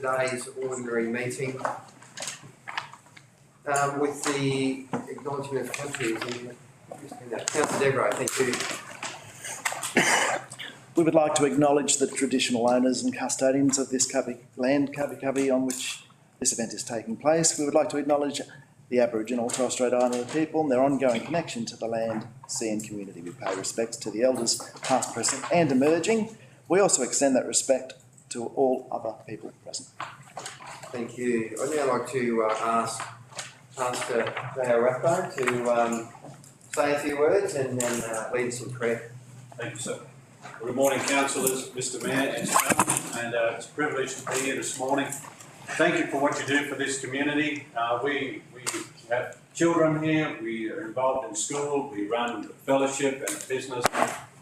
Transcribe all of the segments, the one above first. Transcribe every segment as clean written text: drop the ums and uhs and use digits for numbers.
today's ordinary meeting with the acknowledgement of countries. Councillor Degro, thank you. We would like to acknowledge the traditional owners and custodians of this land, Kabi Kabi, on which this event is taking place. We would like to acknowledge the Aboriginal and Torres Strait Islander people and their ongoing connection to the land, sea and community. We pay respects to the elders, past, present and emerging. We also extend that respect to all other people present. Thank you. I'd now like to ask Pastor Dale Rappo to say a few words and then lead us in prayer. Thank you, sir. Good morning, councillors, Mr Mayor and staff, and it's a privilege to be here this morning. Thank you for what you do for this community. We have children here, we are involved in school, we run a fellowship and a business,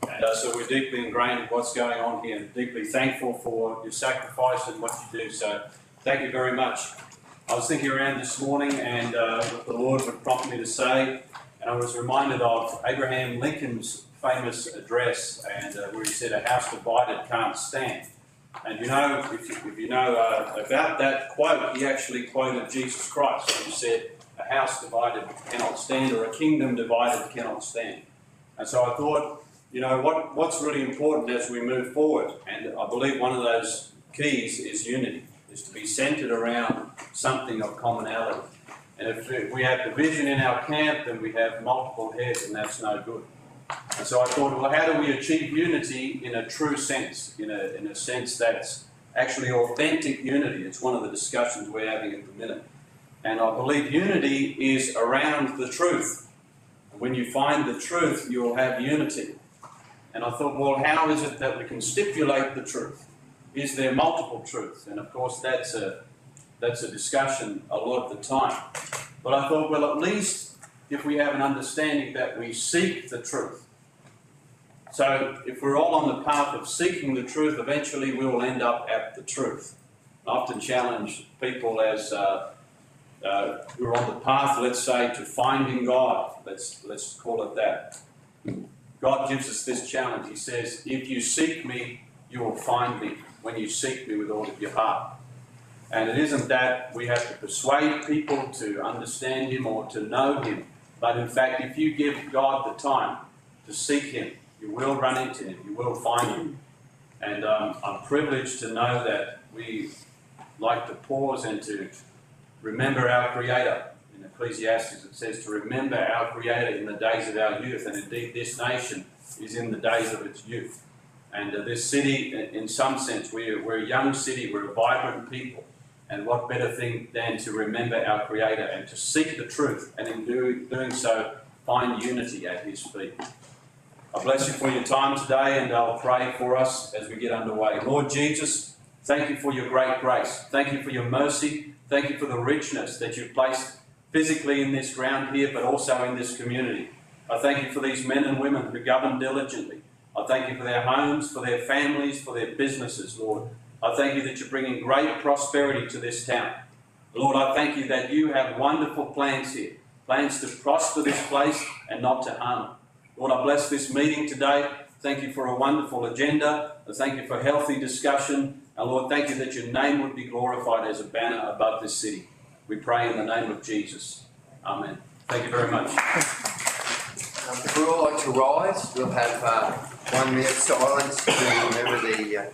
and so we're deeply ingrained in what's going on here and deeply thankful for your sacrifice and what you do, so thank you very much. I was thinking around this morning and what the Lord would prompt me to say, and I was reminded of Abraham Lincoln's famous address, and where he said, "A house divided can't stand." And you know, if you know about that quote, he actually quoted Jesus Christ, who said, "A house divided cannot stand, or a kingdom divided cannot stand." And so I thought, you know, what's really important as we move forward, and I believe one of those keys is unity, is to be centred around something of commonality. And if we have division in our camp, then we have multiple heads, and that's no good. And so I thought, well, how do we achieve unity in a true sense, in a sense that's actually authentic unity? It's one of the discussions we're having at the minute. And I believe unity is around the truth. When you find the truth, you'll have unity. And I thought, well, how is it that we can stipulate the truth? Is there multiple truths? And of course, that's a discussion a lot of the time. But I thought, well, at least if we have an understanding that we seek the truth. So if we're all on the path of seeking the truth, eventually we will end up at the truth. I often challenge people as who are on the path, let's say, to finding God. Let's call it that. God gives us this challenge. He says, if you seek me, you will find me when you seek me with all of your heart. And it isn't that we have to persuade people to understand him or to know him. But in fact, if you give God the time to seek him, you will run into him, you will find him. And I'm privileged to know that we like to pause and to remember our Creator. In Ecclesiastes it says to remember our Creator in the days of our youth, and indeed this nation is in the days of its youth. And this city, in some sense, we're a young city, we're a vibrant people. And what better thing than to remember our Creator and to seek the truth, and in doing so, find unity at his feet. I bless you for your time today, and I'll pray for us as we get underway. Lord Jesus, thank you for your great grace. Thank you for your mercy. Thank you for the richness that you've placed physically in this ground here, but also in this community. I thank you for these men and women who govern diligently. I thank you for their homes, for their families, for their businesses, Lord. I thank you that you're bringing great prosperity to this town. Lord, I thank you that you have wonderful plans here, plans to prosper this place and not to harm. Lord, I bless this meeting today. Thank you for a wonderful agenda. I thank you for healthy discussion. And Lord, thank you that your name would be glorified as a banner above this city. We pray in the name of Jesus. Amen. Thank you very much. If we all like to rise, we'll have 1 minute silence to remember the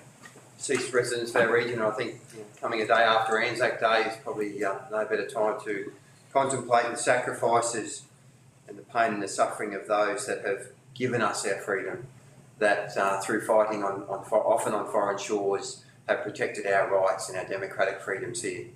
deceased residents of our region. I think coming a day after Anzac Day is probably no better time to contemplate the sacrifices and the pain and the suffering of those that have given us our freedom, that through fighting often on foreign shores have protected our rights and our democratic freedoms here.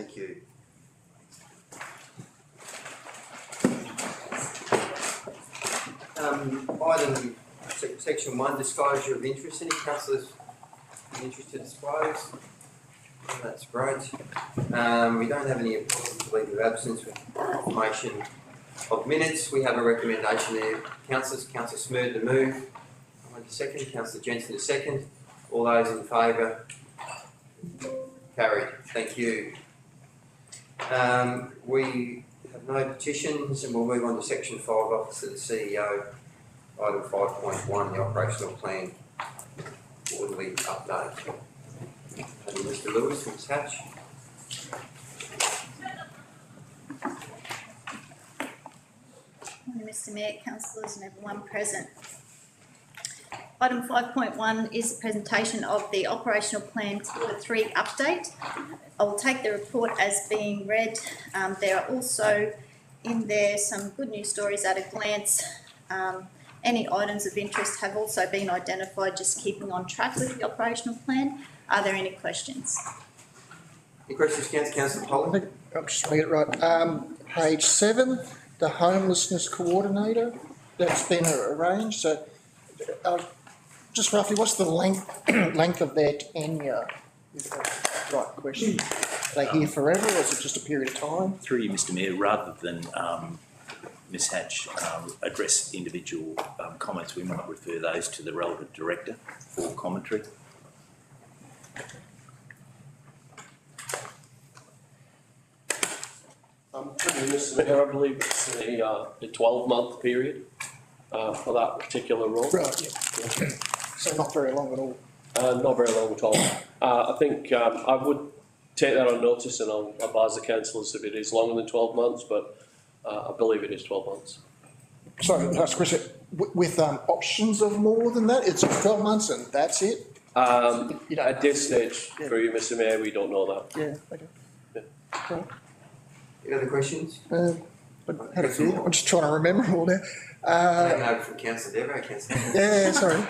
Thank you. Item section 1, disclosure of interest. Any councillors interested to disclose? Oh, that's great. We don't have any appointments of leave of absence with confirmation of minutes. We have a recommendation there. Councillors, Councillor Smoot to move. I second. Councillor Jensen to second. All those in favour? Carried. Thank you. We have no petitions and we'll move on to section 5, Office of the CEO. Item 5.1, the operational plan quarterly update. And Mr. Lewis, Ms. Hatch. Morning, Mr. Mayor, councillors and everyone present. Item 5.1 is the presentation of the operational plan quarter 3 update. I will take the report as being read. There are also in there some good news stories at a glance. Any items of interest have also been identified, just keeping on track with the operational plan. Are there any questions? Any questions, Councillor Polly? I'll just read it right. Page 7, the homelessness coordinator that's been arranged. So, just roughly, what's the length of their tenure? Is that the right question? Are they here forever, or is it just a period of time? Through you, Mr. Mayor, rather than Ms Hatch address individual comments, we might refer those to the relevant director for commentary. Mr. Mayor, I believe it's a 12-month period for that particular role. Right, yeah. So not very long at all. Not very long at all. I think I would take that on notice and I'll advise the councillors if it is longer than 12 months, but I believe it is 12 months. Sorry, last question. With options of more than that, it's 12 months and that's it? You know, At this stage, Yeah. for you, Mr. Mayor, we don't know that. Yeah, okay. Yeah. Cool. Any other questions? I had a few. I'm just trying to remember them all now. Taking over from Councillor Devo, Councillor. Yeah, sorry.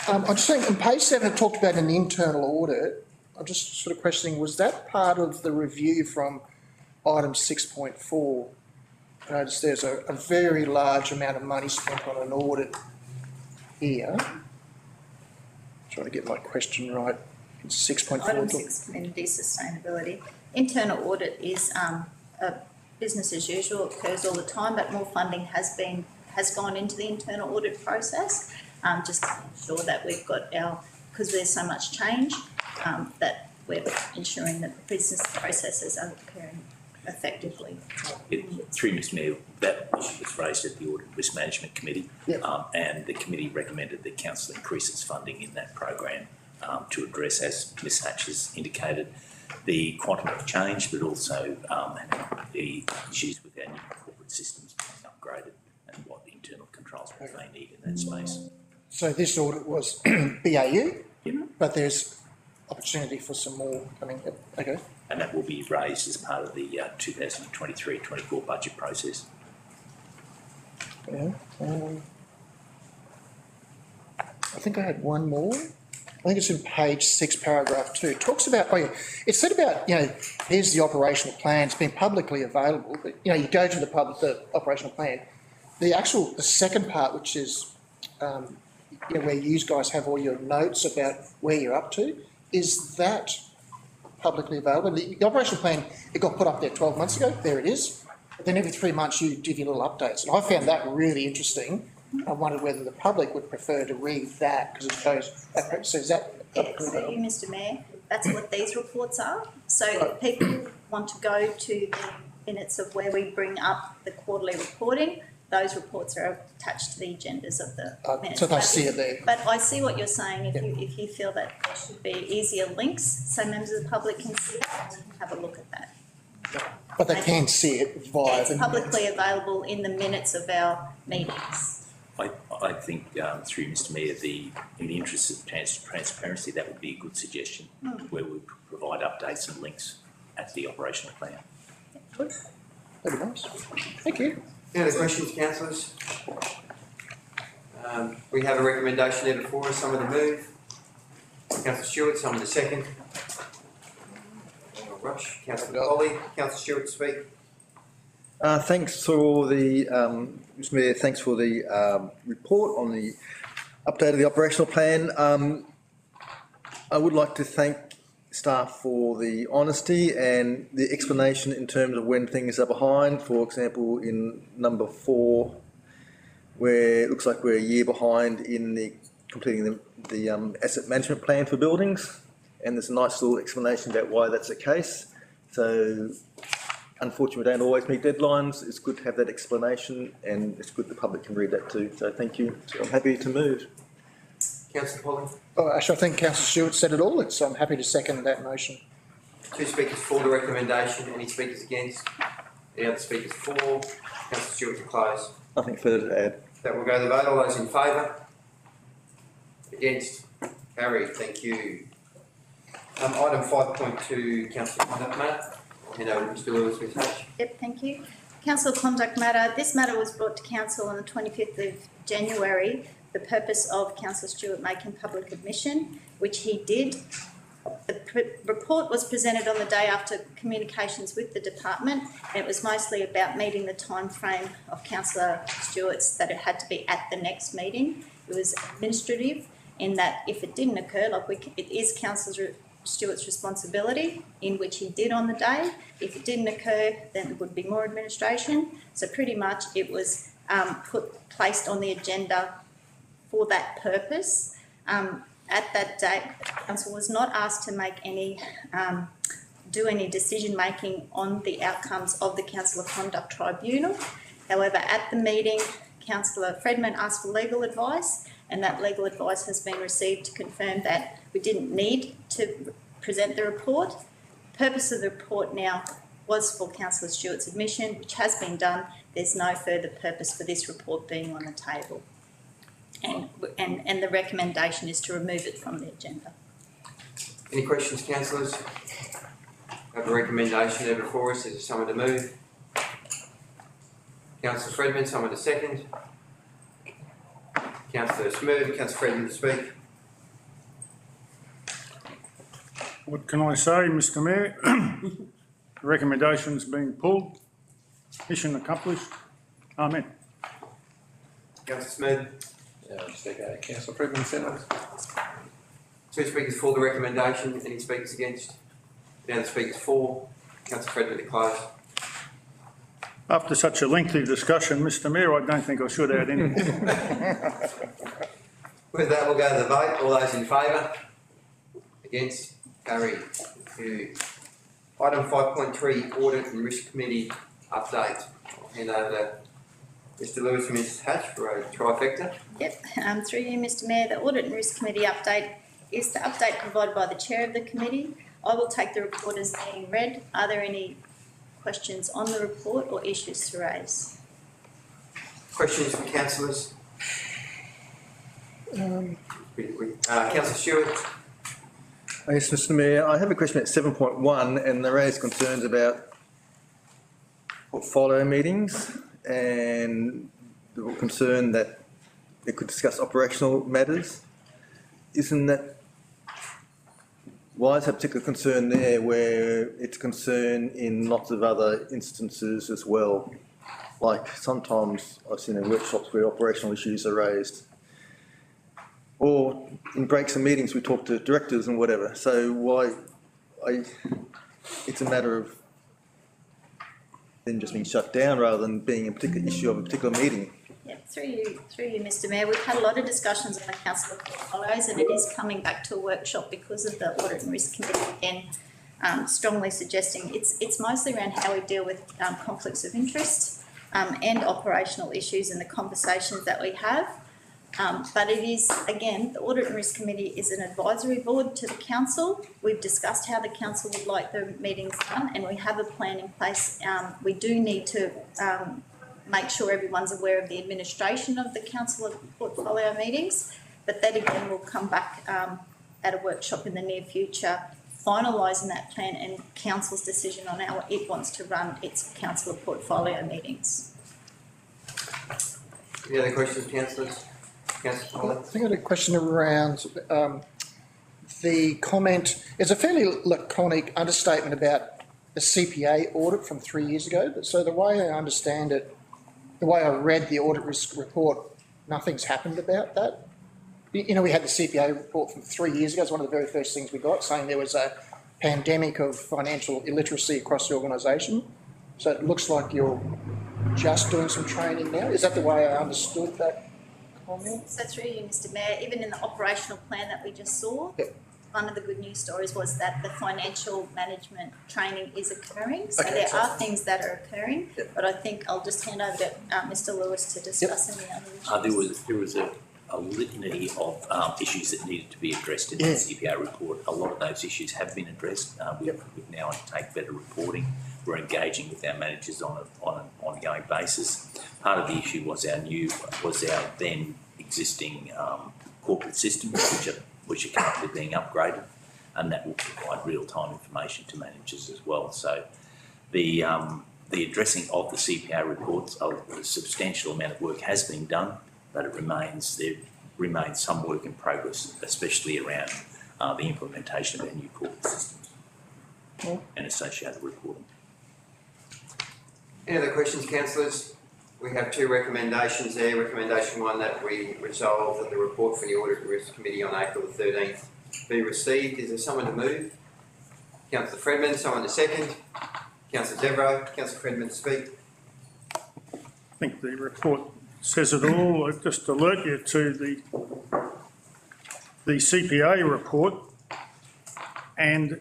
I'm just saying, on page 7 it talked about an internal audit. I'm just sort of questioning, was that part of the review from item 6.4? I noticed there's a very large amount of money spent on an audit here. Trying to get my question right. It's 6.4. Item 6, community sustainability. Internal audit is a business as usual, occurs all the time, but more funding has gone into the internal audit process, just to ensure that we've got because there's so much change, that we're ensuring that the business processes are occurring effectively. Through Mr. Mayor, that issue was raised at the Audit Risk Management Committee, Yep. and the committee recommended that council increase its funding in that program to address, as Ms Hatch has indicated, the quantum of change, but also the issues with our new corporate systems being upgraded and what internal controls we may need in that space. So this audit was BAU, Yep. but there's opportunity for some more coming up. Okay. And that will be raised as part of the 2023-24 budget process. Yeah. I think I had one more. I think it's in page 6, paragraph 2. It talks about, it said about, here's the operational plan. It's been publicly available, but, you go to the operational plan. The second part, which is, where you guys have all your notes about where you're up to, is that publicly available? The operational plan, it got put up there 12 months ago. There it is. But then every 3 months you give your little updates. And I found that really interesting. I wondered whether the public would prefer to read that because it shows. So is that? So you, Mr. Mayor, that's what these reports are. So if people want to go to the minutes of where we bring up the quarterly reporting, those reports are attached to the agendas of the minutes. So they see it there. But I see what you're saying. If you feel that there should be easier links so members of the public can see that, we can have a look at that. But they can see it via It's the publicly available in the minutes of our meetings. I think, through Mr Mayor, in the interest of transparency, that would be a good suggestion, where we provide updates and links at the operational plan. That'd be nice. Thank you. Any other questions, councillors? We have a recommendation there before us. Someone to move. Councillor Stewart, someone to second. Rush. Councillor Polly, Councillor Stewart to speak. Thanks for the, Mr Mayor, thanks for the report on the update of the operational plan. I would like to thank staff for the honesty and the explanation in terms of when things are behind. For example, in number 4, where it looks like we're a year behind in the completing the asset management plan for buildings, and there's a nice little explanation about why that's the case. So, unfortunately, we don't always meet deadlines. It's good to have that explanation, and it's good the public can read that too. So, thank you. So I'm happy to move. Councillor Polly. Oh, actually, I think councillor Stewart said it all. I'm happy to second that motion. 2 speakers for the recommendation. Any speakers against? Any other speakers for? Councillor Stewart to close. Nothing further to add. That will go to the vote. All those in favour? Against? Carried. Thank you. Item 5.2, Councillor Conduct Matter. Hand over to Mr Lewis with H. Yep, thank you. Council Conduct Matter. This matter was brought to Council on the 25th of January. The purpose of Councillor Stewart making public admission, which he did. The report was presented on the day after communications with the department, and it was mostly about meeting the time frame of Councillor Stewart's that it had to be at the next meeting. It was administrative in that if it didn't occur, it is Councillor Stewart's responsibility, in which he did on the day. If it didn't occur, then it would be more administration. So pretty much it was placed on the agenda for that purpose. At that date, Council was not asked to make any, do any decision making on the outcomes of the Councillor Conduct Tribunal. However, at the meeting, Councillor Fredman asked for legal advice, and that legal advice has been received to confirm that we didn't need to present the report. The purpose of the report now was for Councillor Stewart's admission, which has been done. There's no further purpose for this report being on the table. And the recommendation is to remove it from the agenda. Any questions, councillors? We have a recommendation there before us. Is there someone to move? Councillor Fredman, someone to second? Councillor Smoot, Councillor Fredman to speak. What can I say, Mr Mayor? The recommendation's been pulled. Mission accomplished. Amen. Councillor Smoot. Councillor Fredman seconds. 2 speakers for the recommendation. Any speakers against? Any other speakers for? Councillor Fredman to close. After such a lengthy discussion, Mr Mayor, I don't think I should add anything. With that, we'll go to the vote. All those in favour? Against? Carried. Thank you. Item 5.3, Audit and Risk Committee update. I'll hand over to Mr Lewis and Mrs Hatch for a trifecta. Yep, through you, Mr Mayor, the Audit and Risk Committee update is the update provided by the Chair of the Committee. I will take the report as being read. Are there any questions on the report or issues to raise? Questions from councillors? Councillor Stewart. Yes, Mr Mayor, I have a question at 7.1, and they raised concerns about portfolio meetings, and they were concerned that they could discuss operational matters. Isn't that, why is that particular concern there where it's a concern in lots of other instances as well? Like sometimes I've seen in workshops where operational issues are raised. Or in breaks and meetings we talk to directors and whatever. So it's a matter of them just being shut down rather than being a particular issue of a particular meeting. Yeah, through you, Mr Mayor, we've had a lot of discussions on the council portfolios, and it is coming back to a workshop because of the Audit and Risk Committee again, strongly suggesting it's mostly around how we deal with conflicts of interest and operational issues and the conversations that we have. But it is, again, the Audit and Risk Committee is an advisory board to the council. We've discussed how the council would like the meetings done, and we have a plan in place. We do need to make sure everyone's aware of the administration of the council portfolio meetings, but that again will come back at a workshop in the near future, finalising that plan and council's decision on how it wants to run its council portfolio meetings. Any other questions, councillors? Councillor I Collins? think I had a question around the comment. It's a fairly laconic understatement about the CPA audit from 3 years ago. So the way I understand it, the way I read the audit risk report, nothing's happened about that. You know, we had the CPA report from 3 years ago. It's one of the very first things we got, saying there was a pandemic of financial illiteracy across the organisation. So it looks like you're just doing some training now. Is that the way I understood that comment? So through you, Mr Mayor, even in the operational plan that we just saw, Yep. one of the good news stories was that the financial management training is occurring. So Okay, there so- are things that are occurring, Yep. but I think I'll just hand over to Mr Lewis to discuss any other issues. There was a litany of issues that needed to be addressed in the Yeah. CPA report. A lot of those issues have been addressed. We've now undertake better reporting. We're engaging with our managers on an ongoing basis. Part of the issue was our then existing corporate systems, which are currently being upgraded, and that will provide real-time information to managers as well. So the addressing of the CPA reports, a substantial amount of work has been done, but there remains some work in progress, especially around the implementation of our new corporate systems and associated reporting. Any other questions, councillors? We have two recommendations there. Recommendation one, that we resolve that the report for the Audit and Risk Committee on April the 13th be received. Is there someone to move? Councillor Fredman, someone to second? Councillor Devereux, Councillor Fredman to speak. I think the report says it all. I'll just alert you to the CPA report and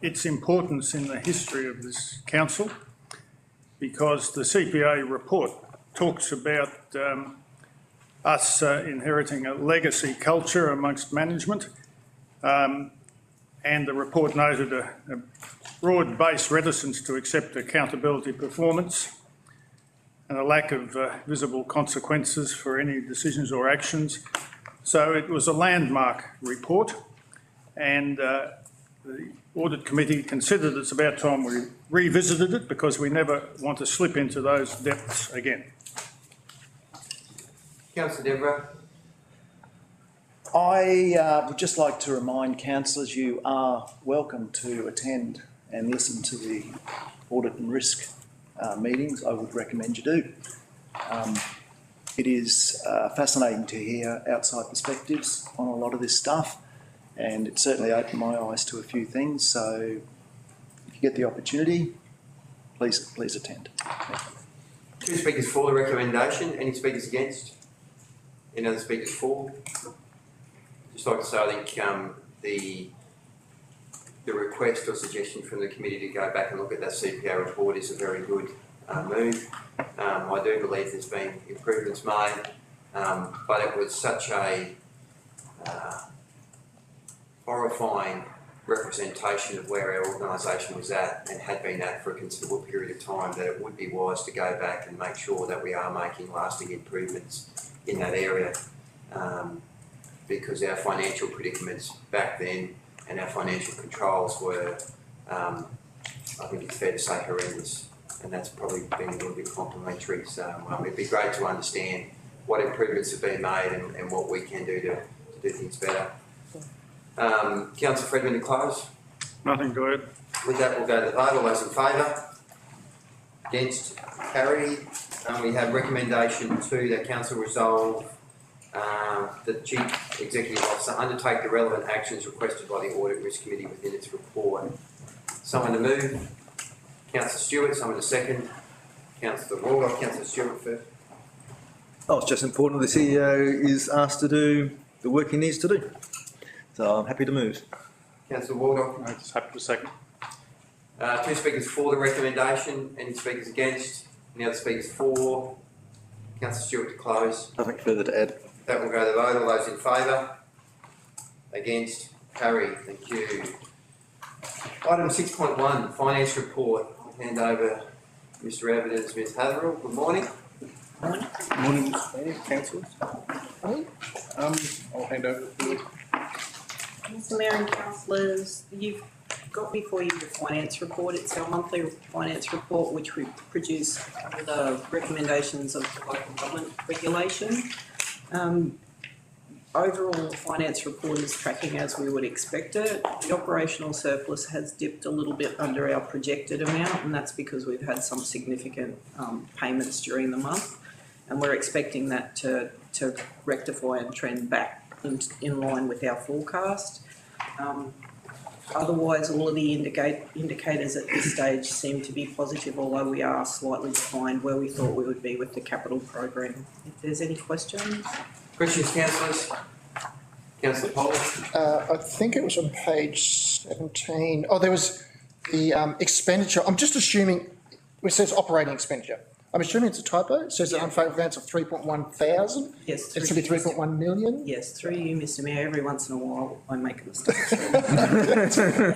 its importance in the history of this council, because the CPA report talks about us inheriting a legacy culture amongst management, and the report noted a broad-based reticence to accept accountability performance and a lack of visible consequences for any decisions or actions. So it was a landmark report, and the Audit Committee considered it's about time we revisited it, because we never want to slip into those depths again. Councillor Devereux. I would just like to remind councillors you are welcome to attend and listen to the audit and risk meetings. I would recommend you do. It is fascinating to hear outside perspectives on a lot of this stuff, and it certainly opened my eyes to a few things. So if you get the opportunity, please attend. Two speakers for the recommendation. Any speakers against? Any other speakers for? Just like to say, I think the request or suggestion from the committee to go back and look at that CPA report is a very good move. I do believe there's been improvements made, but it was such a horrifying representation of where our organisation was at and had been at for a considerable period of time that it would be wise to go back and make sure that we are making lasting improvements in that area, because our financial predicaments back then and our financial controls were, I think it's fair to say, horrendous, and that's probably been a little bit complimentary. So it'd be great to understand what improvements have been made and what we can do to do things better. Councillor Fredman, to close. Nothing to add. With that, we'll go to the vote. All those in favour? Against? Carried. We have recommendation 2 that council resolve the Chief Executive Officer undertake the relevant actions requested by the Audit Risk Committee within its report. Someone to move? Councillor Stewart, someone to second? Councillor Waldorf, Councillor Stewart first. Oh, it's just important the CEO is asked to do the work he needs to do. So I'm happy to move. Councillor Waldorf. I'm just happy to second. Two speakers for the recommendation. Any speakers against? Any other speakers for? Councillor Stewart to close. Nothing further to add. That will go to the vote. All those in favour? Against? Carried. Thank you. Item 6.1, Finance Report. I'll hand over Mr Evans and Ms Hatherall. Good morning. Morning, councillors. I'll hand over to you. Mr Mayor and councillors, you've got before you the finance report. It's our monthly finance report which we produce under the recommendations of local government regulation. overall, the finance report is tracking as we would expect it. The operational surplus has dipped a little bit under our projected amount, and that's because we've had some significant payments during the month. And we're expecting that to rectify and trend back in line with our forecast. Otherwise, all of the indicators at this stage seem to be positive, although we are slightly behind where we thought we would be with the capital program. If there's any questions? Questions, councillors? Councillor Poll? I think it was on page 17. Oh, there was the expenditure. I'm just assuming, it says operating expenditure. I'm assuming it's a typo. It says an unfavourable variance of 3.1 thousand. Yes. It should be 3.1 million. Yes, through you, Mr Mayor, every once in a while I make a mistake.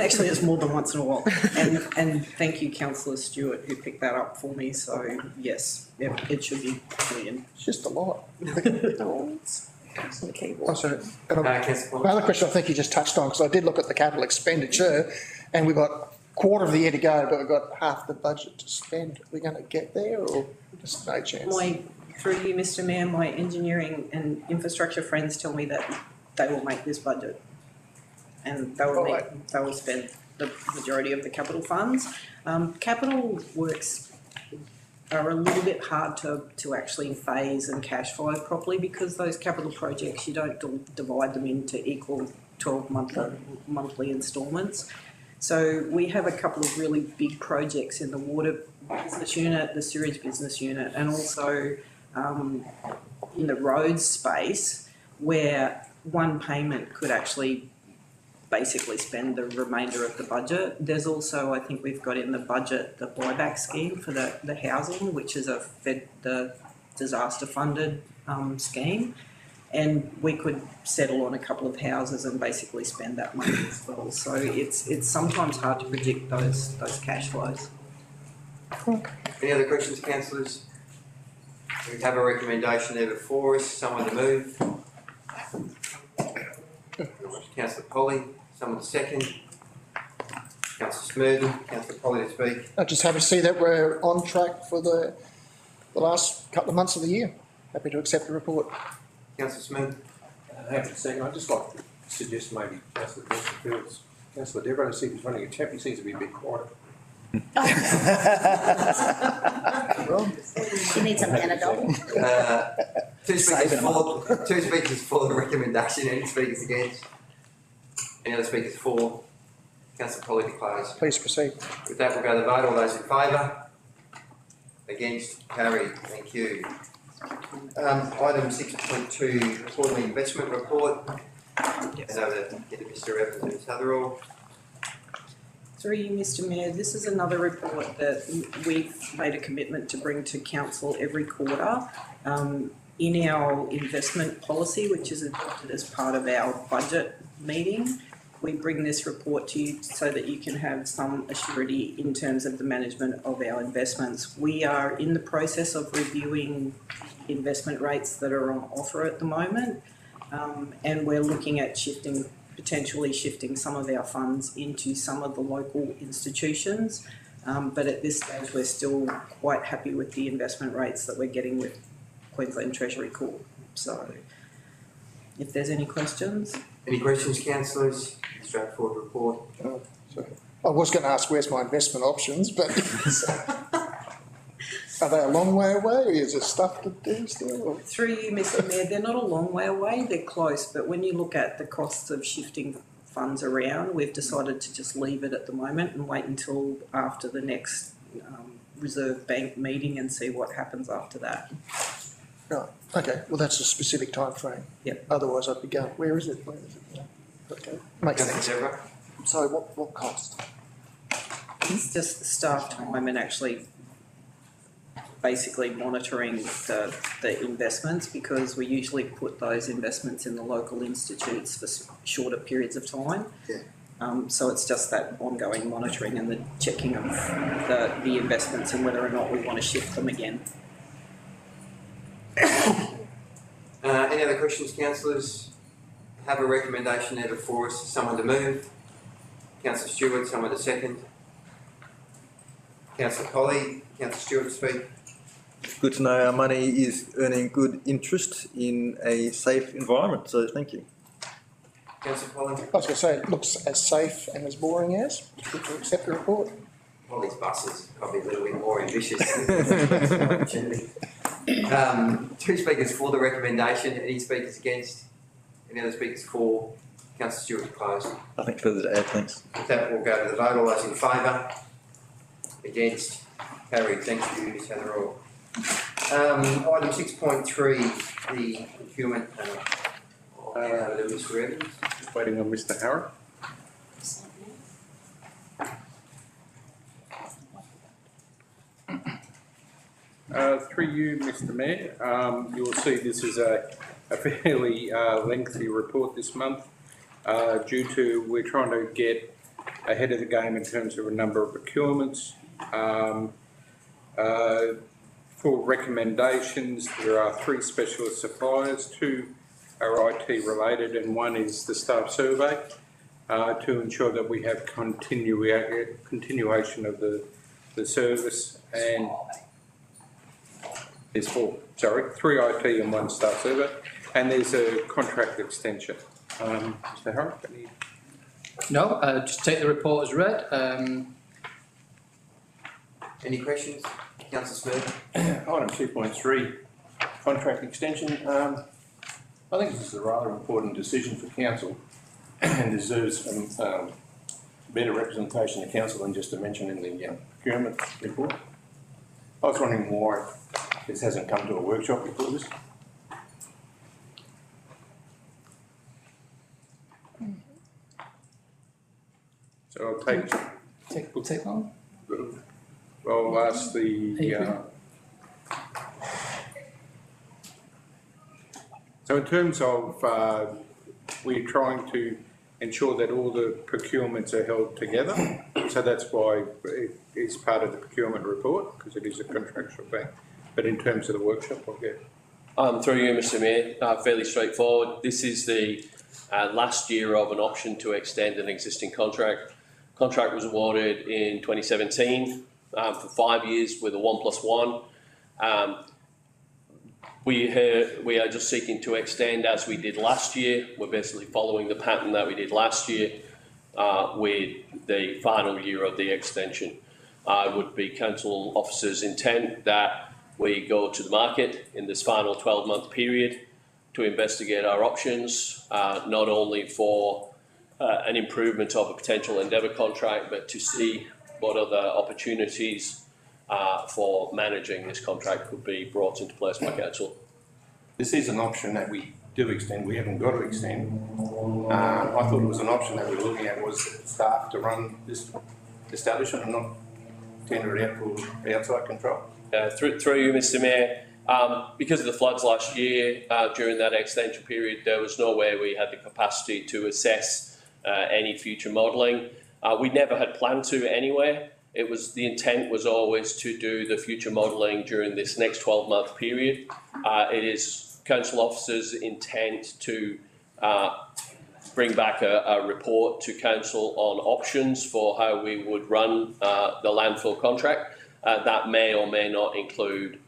Actually, it's more than once in a while. And thank you, Councillor Stewart, who picked that up for me. So, yes, it should be million. It's just a lot. On the keyboard. Oh, sorry. Councillor Poll? My other question I think you just touched on, because I did look at the capital expenditure and we've got quarter of the year to go, but we've got half the budget to spend. Are we going to get there or just no chance? Through you, Mr Mayor, my engineering and infrastructure friends tell me that they will make this budget. And they will spend the majority of the capital funds. Capital works are a little bit hard to actually phase and cash flow properly, because those capital projects, you don't divide them into equal 12 monthly instalments. So we have a couple of really big projects in the water business unit, the sewage business unit, and also in the roads space, where one payment could actually basically spend the remainder of the budget. There's also, I think we've got in the budget, the buyback scheme for the housing, which is the disaster funded scheme. And we could settle on a couple of houses and basically spend that money as well. So it's sometimes hard to predict those cash flows. Any other questions, councillors? We have a recommendation there before us. Someone to move? Councillor Polly. Someone to second? Councillor Smurden. Councillor Polly to speak. I'm just happy to see that we're on track for the last couple of months of the year. Happy to accept the report. Councillor Smurden. Happy to second. I'd just like to suggest maybe Councillor Fields, Councillor Deborah, to see if he's running a tap. He seems to be a bit quiet. She needs a Panadol. Two speakers for the recommendation. Any speakers against? Any other speakers for? Councillor Polly to close. Please proceed. With that, we'll go to the vote. All those in favour? Against? Carried. Thank you. Item 6.2, quarterly investment report. And over to Mr Evans and Ms Hatherall. Through you, Mr Mayor, this is another report that we've made a commitment to bring to council every quarter. In our investment policy, which is adopted as part of our budget meeting, we bring this report to you so that you can have some assurity in terms of the management of our investments. We are in the process of reviewing investment rates that are on offer at the moment, and we're looking at potentially shifting some of our funds into some of the local institutions. But at this stage, we're still quite happy with the investment rates that we're getting with Queensland Treasury Court. So, if there's any questions. Any questions, councillors? Straightforward report. I was going to ask where's my investment options, but are they a long way away, or is there stuff to do still? Or? Through you, Mr Mayor, they're not a long way away, they're close, but when you look at the costs of shifting funds around, we've decided to just leave it at the moment and wait until after the next Reserve Bank meeting and see what happens after that. Right, okay, well that's a specific time frame. Yep. Otherwise I'd be going, where is it? Yeah. Okay, makes sense. Deborah. So what cost? It's just the staff time and actually basically monitoring the investments, because we usually put those investments in the local institutes for shorter periods of time. Yeah. So it's just that ongoing monitoring and the checking of the investments and whether or not we want to shift them again. Any other questions, councillors? Have a recommendation there before us. Someone to move? Councillor Stewart, someone to second? Councillor Polly, Councillor Stewart to speak? It's good to know our money is earning good interest in a safe environment, so thank you. Councillor Collins? I was going to say, it looks as safe and as boring as. It's good to accept the report. Well, these buses are probably a little bit more ambitious. Two speakers for the recommendation, any speakers against? Any other speakers for? Councillor Stewart, closed. Nothing further to add, thanks. With that, we'll go to the vote. All those in favour? Against? Carried. Thank you, Ms. Hatherall. Item 6.3, the procurement panel. Mr. Evans. Just waiting on Mr. Harrop. Through you, Mr. Mayor, you'll see this is a fairly lengthy report this month due to we're trying to get ahead of the game in terms of a number of procurements. For recommendations, there are 3 specialist suppliers, 2 are IT related and 1 is the staff survey to ensure that we have continuation of the service, and there's 3 IT and 1 staff survey, and there's a contract extension. Mr. Harrop, any? No, just take the report as read. Any questions? Councillor Smith? Item 2.3, contract extension. I think this is a rather important decision for council and deserves better representation of council than just a mention in the procurement report. I was wondering why this hasn't come to a workshop before this. So I'll take. We'll take one. Well, I'll ask the. So in terms of, we're trying to ensure that all the procurements are held together. So that's why it is part of the procurement report, because it is a contractual thing. But in terms of the workshop, I'll get. Through you, Mr. Mayor, fairly straightforward. This is the last year of an option to extend an existing contract. Contract was awarded in 2017 for 5 years with a 1+1. We are just seeking to extend as we did last year. We're basically following the pattern that we did last year with the final year of the extension. Would be council officers' intent that we go to the market in this final 12-month period to investigate our options, not only for an improvement of a potential Endeavour contract, but to see what other opportunities for managing this contract could be brought into place by council. This is an option that we do extend. We haven't got to extend. I thought it was an option that we were looking at was staff to run this establishment and not tender it out for outside control. Through you, Mr. Mayor, because of the floods last year, during that extension period, there was no way we had the capacity to assess any future modelling. We never had planned to anyway. The intent was always to do the future modelling during this next 12-month period. It is council officers' intent to bring back a report to council on options for how we would run the landfill contract. That may or may not include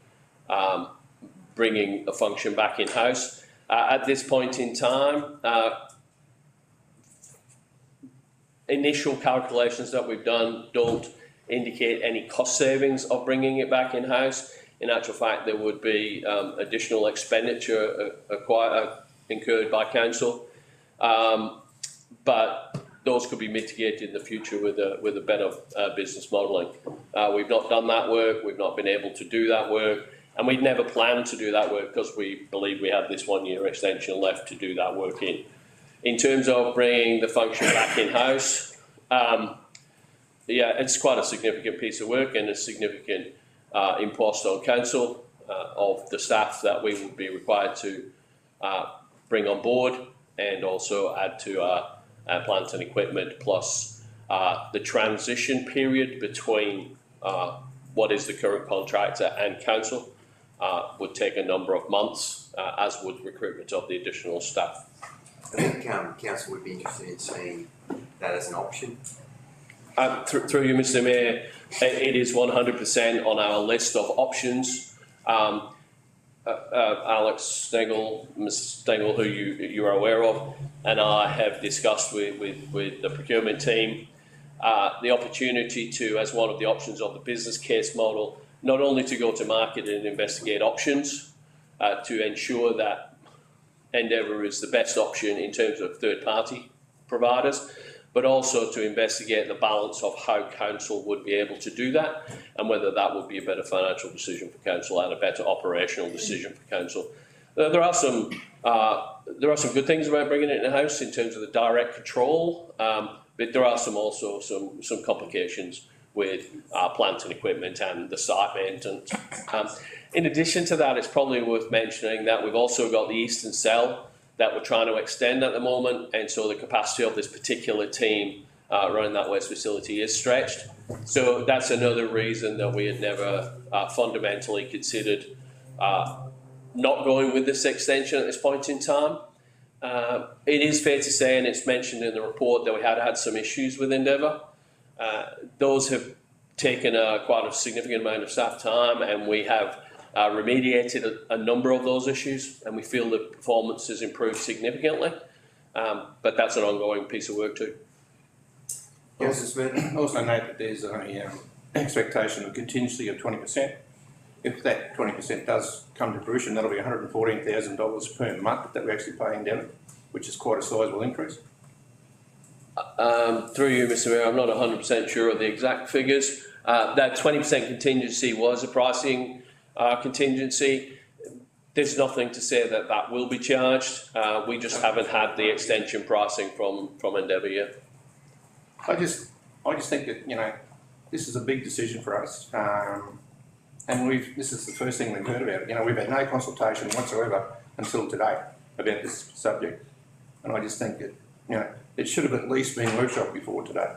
bringing a function back in-house. At this point in time, initial calculations that we've done don't indicate any cost savings of bringing it back in-house. In actual fact, there would be additional expenditure incurred by council, but those could be mitigated in the future with a better business modelling. We've not done that work, we've not been able to do that work, and we'd never planned to do that work because we believe we have this 1-year extension left to do that work in. In terms of bringing the function back in-house, yeah, it's quite a significant piece of work and a significant impost on council of the staff that we would be required to bring on board and also add to our plant and equipment, plus the transition period between what is the current contractor and council would take a number of months, as would recruitment of the additional staff. I think council would be interested in seeing that as an option. Through you, Mr. Mayor, it is 100% on our list of options. Alex Stengel, Ms. Stengel, who you are aware of, and I have discussed with the procurement team the opportunity to, as one of the options of the business case model, not only to go to market and investigate options to ensure that Endeavour is the best option in terms of third-party providers, but also to investigate the balance of how council would be able to do that and whether that would be a better financial decision for council and a better operational decision for council. There are some good things about bringing it in-house in terms of the direct control, but there are also some complications with plant and equipment and the site maintenance. In addition to that, it's probably worth mentioning that we've also got the eastern cell that we're trying to extend at the moment, and so the capacity of this particular team running that waste facility is stretched. So that's another reason that we had never fundamentally considered not going with this extension at this point in time. It is fair to say, and it's mentioned in the report, that we had some issues with Endeavour. Those have taken quite a significant amount of staff time, and we have remediated a number of those issues, and we feel the performance has improved significantly. But that's an ongoing piece of work too. Councillor Smith. Also note that there's an expectation of contingency of 20%. If that 20% does come to fruition, that'll be $114,000 per month that we actually pay Endeavour, which is quite a sizable increase. Through you, Mr. Mayor, I'm not 100% sure of the exact figures. That 20% contingency was a pricing contingency. There's nothing to say that that will be charged. We just haven't had the extension pricing from Endeavour yet. I just think that, this is a big decision for us. And this is the first thing we've heard about it. We've had no consultation whatsoever until today about this subject. And I just think that, it should have at least been workshopped before today.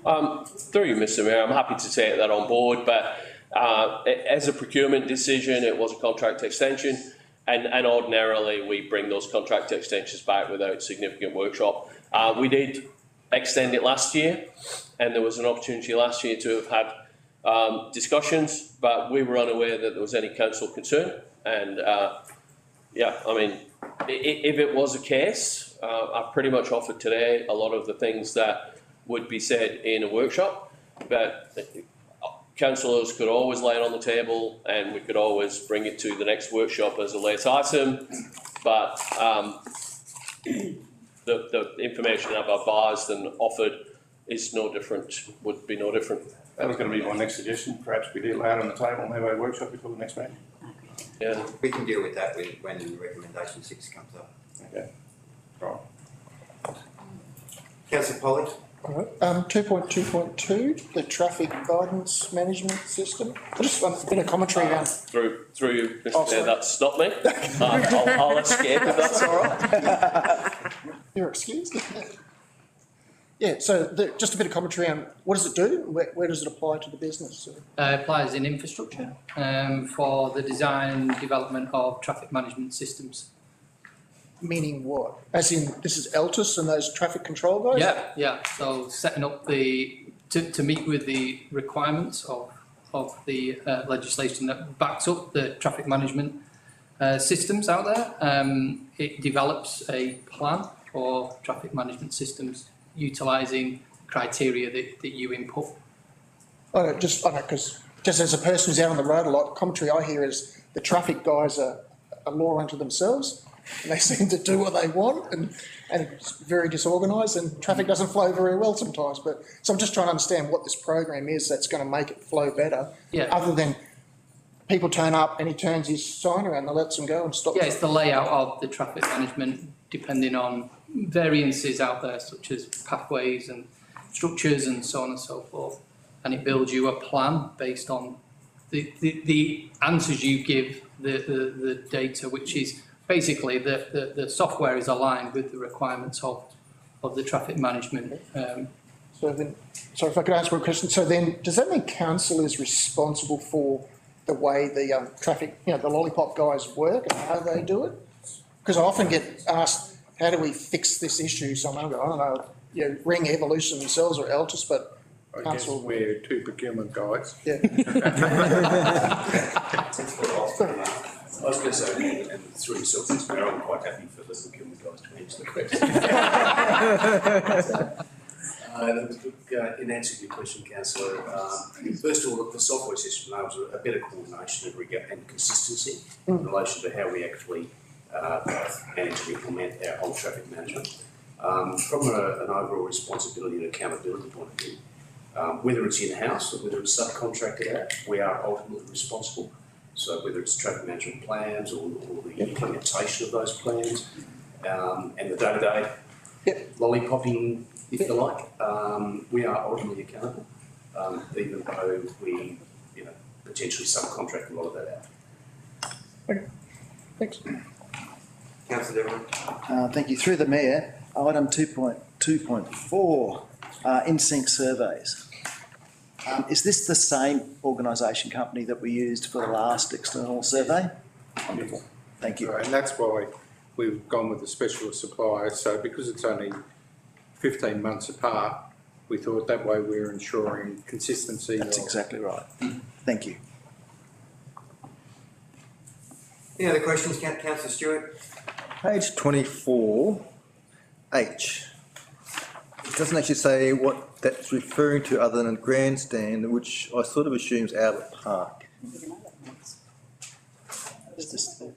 Through you, Mr. Mayor, I'm happy to take that on board, but as a procurement decision, it was a contract extension, and ordinarily we bring those contract extensions back without significant workshop. We did extend it last year, and there was an opportunity last year to have had discussions, but we were unaware that there was any council concern. And if it was a case, I've pretty much offered today a lot of the things that would be said in a workshop, but councillors could always lay it on the table and we could always bring it to the next workshop as a late item. But the information I've advised and offered is no different, would be no different. That was going to be my next suggestion. Perhaps we do lay it on the table and have a workshop before the next meeting. Yeah, We can deal with that when recommendation 6 comes up. Okay. Right. Councillor Polly. All right, 2.2.2, the traffic guidance management system. I just want a bit of commentary around. through you, Mr. Oh, Mayor, that's not me. I'll escape if that's all right. You're excused. Yeah, so just a bit of commentary on what does it do? Where does it apply to the business? Applies in infrastructure for the design and development of traffic management systems. Meaning what? As in, this is Altus and those traffic control guys? Yeah. So setting up to meet with the requirements of the legislation that backs up the traffic management systems out there. It develops a plan for traffic management systems utilising criteria that you input. I know, because just as a person who's out on the road a lot, commentary I hear is the traffic guys are a law unto themselves. And they seem to do what they want, and it's very disorganised, and traffic doesn't flow very well sometimes. So I'm just trying to understand what this program is that's going to make it flow better. Yeah. Other than people turn up and he turns his sign around and lets them go and stops. Yeah, it's the layout of the traffic management depending on variances out there, such as pathways and structures and so on and so forth. And it builds you a plan based on the answers you give, the data, which is basically the software is aligned with the requirements of the traffic management. So if I could ask one question, so then does that mean council is responsible for the way the traffic, the lollipop guys work and how they do it? Because I often get asked, how do we fix this issue? So I'm going, I don't know, ring Evolution themselves or Altus, but I guess Council. we're two procurement guys. Yeah. I was going to say, and through yourself, Mr Mayor, I'm quite happy for the procurement guys to answer the question. In answer to your question, councillor, first of all, the software system enables a better coordination and consistency in relation to how we actually manage and implement our whole traffic management. From an overall responsibility and accountability point of view, whether it's in-house or whether it's subcontracted out, we are ultimately responsible. So whether it's traffic management plans or the implementation of those plans, and the day-to-day lollipopping, if you like, we are ultimately accountable, even though we, potentially subcontract a lot of that out. Okay, thanks. Councillor Deborah. Thank you. Through the Mayor, item 2.2.4, in-sync surveys. Is this the same organisation company that we used for the last external survey? Wonderful. Thank you. And that's why we've gone with the specialist supplier. So because it's only 15 months apart, we thought that way we're ensuring consistency. That's exactly right. Thank you. Any other questions, Councillor Stewart? Page 24, H. It doesn't actually say what that's referring to other than grandstand, which I sort of assumes Albert Park. Is this the-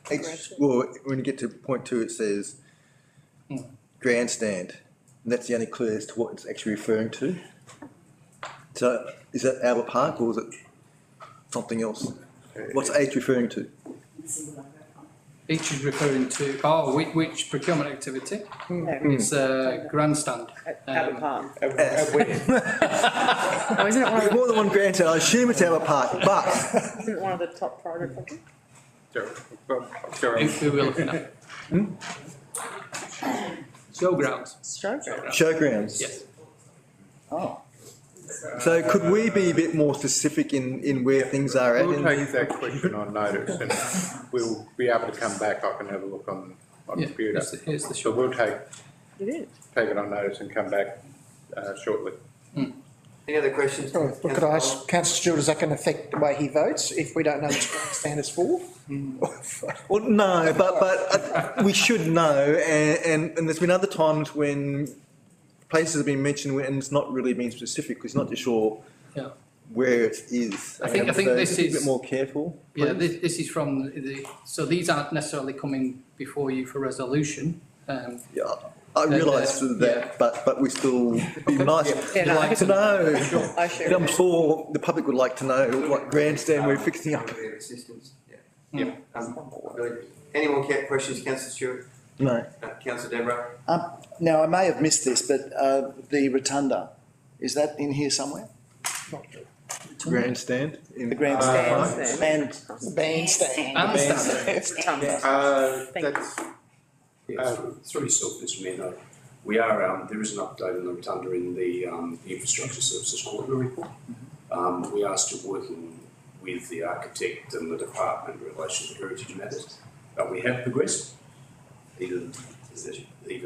H1? Well, when you get to point 2, it says grandstand. And that's the only clue as to what it's actually referring to. So is that Albert Park or is it something else? What's H referring to? H is referring to, which procurement activity? It's grandstand. Albert Park. There's more than one grandstand. I assume it's Albert Park, but Isn't it one of the top priority projects? Who we're looking at? Showgrounds. showgrounds. Yes. Oh, So could we be a bit more specific in where things are at? We'll take that question on notice and we'll be able to come back. I can have a look on the computer. Here's the So show. we'll take it on notice and come back shortly. Any other questions? Well, could I ask Councillor Stewart, is that going to affect the way he votes if we don't know which grandstand is for? Well, no, but we should know, and there's been other times when places have been mentioned and it's not really been specific because it's not too sure Yeah. where it is. I think So this just be a is- bit more careful. Yeah, please. this is from so these aren't necessarily coming before you for resolution. Yeah, I realise that, but we still be nice to know. And I'm sure the public would like to know what grandstand we're fixing up. Assistance, yeah. Any more questions, Councillor Stewart? No. Councillor Deborah? now I may have missed this, but the rotunda, is that in here somewhere? Grandstand? The grandstand and Bandstand. That's Through yourself, Mr Mayor, we are, there is an update on the rotunda in the infrastructure services quarterly report. We are still working with the architect and the department in relation to heritage matters, but we have progressed, even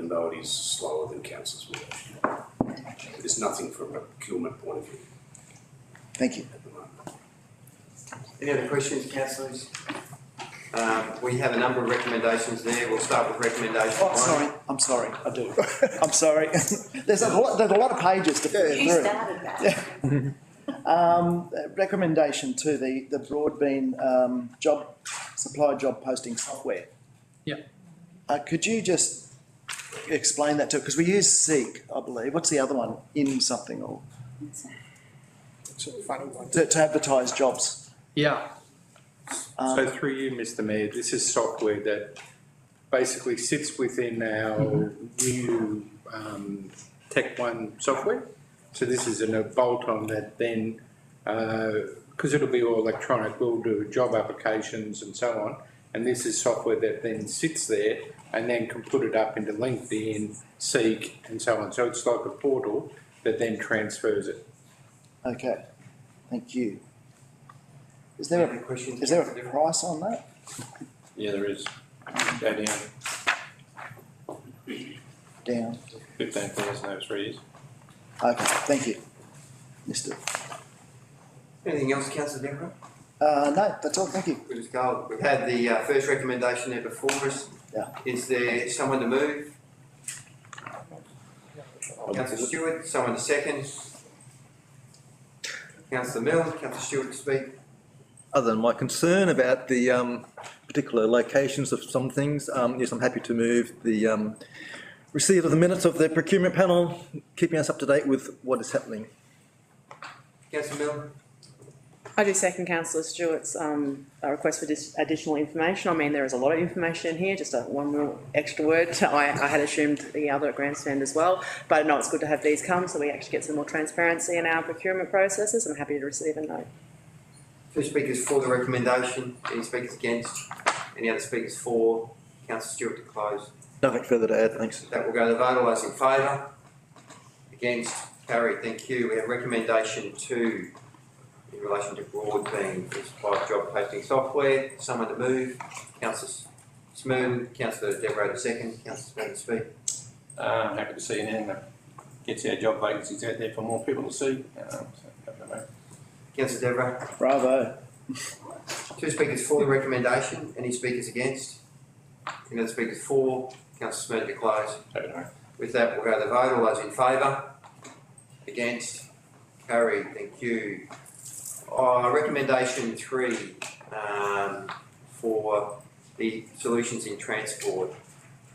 though it is slower than council's work. There's nothing from a procurement point of view thank you. at the moment. Any other questions, councillors? We have a number of recommendations there. We'll start with recommendation one. I'm sorry, I do. I'm sorry. There's a lot of pages to flip through. Recommendation to the broadband supply job posting software. Yeah. Could you just explain that to, because we use Seek, I believe. What's the other one? In something or It's a funny one. to advertise jobs. Yeah. So through you, Mr Mayor, this is software that basically sits within our new Tech One software. So this is a bolt-on that then, because it'll be all electronic, we'll do job applications and so on. And this is software that then sits there and then can put it up into LinkedIn, Seek and so on. So it's like a portal that then transfers it. Okay, thank you. Is there a price on that? Yeah, there is. Go down. down. 15,000 over 3 years. Okay, thank you. Mr. Anything else, councillor Deborah? No, that's all, thank you. We'll just go, we've had the first recommendation there before us. Yeah. Is there someone to move? Councillor Stewart, someone to second? Councillor Milne, Councillor Stewart to speak? Other than my concern about the particular locations of some things, yes, I'm happy to move the receipt of the minutes of the procurement panel, keeping us up to date with what is happening. Councillor Milne? I do second Councillor Stewart's request for additional information. I mean, there is a lot of information in here, just one more extra word. I had assumed the other grandstand as well, but no, it's good to have these come so we actually get some more transparency in our procurement processes. I'm happy to receive a note. Two speakers for the recommendation, any speakers against? Any other speakers for? Councillor Stewart to close. Nothing further to add, thanks. That will go to the vote. All those in favour? Against? Carried. Thank you. We have recommendation 2 in relation to Broadbean for supply of job posting software. Someone to move. Councillor Smooth, Councillor Devereux to second. Councillor Smooth to speak. I'm happy to see that gets our job vacancies out there for more people to see. Councillor Devereux. Bravo. Two speakers for the recommendation. Any speakers against? Any other speakers for? Councillor Smooth to close. With that, we'll go to the vote. All those in favour? Against? Carried. Thank you. Recommendation 3 for the Solutions in Transport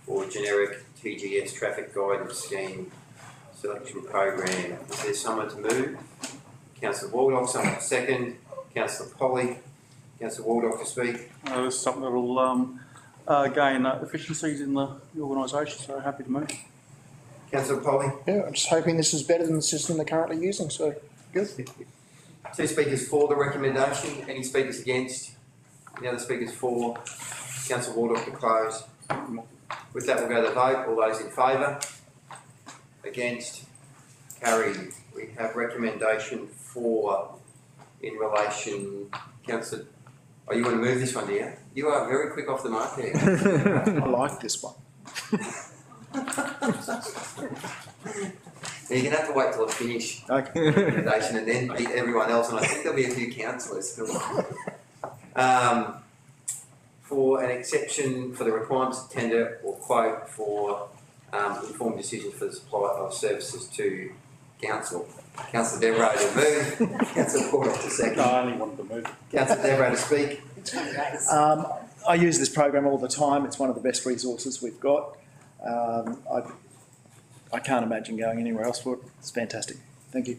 for generic TGS traffic guidance scheme selection program. Is there someone to move? Councillor Waldock, someone to second. Councillor Polly. Councillor Waldock to speak. This is something that will gain efficiencies in the organisation, so happy to move. Councillor Polly. Yeah, I'm just hoping this is better than the system they're currently using, so good. Two speakers for the recommendation. Any speakers against? Any other speakers for? Councillor Waldock to close. With that, we'll go to the vote. All those in favour? Against? Carried. We have recommendation 4 in relation. Councillor, oh, you want to move this one, do you? You are very quick off the mark there. I like this one. You're going to have to wait till I finish the recommendation and then beat everyone else, and I think there'll be a few councillors still. For an exception for the requirements of tender or quote for informed decision for the supply of services to council. Councillor Devereux to move. Councillor Waldock to second. I only wanted to move. Councillor Devereux to speak. I use this program all the time. It's one of the best resources we've got. I can't imagine going anywhere else for it. It's fantastic. Thank you.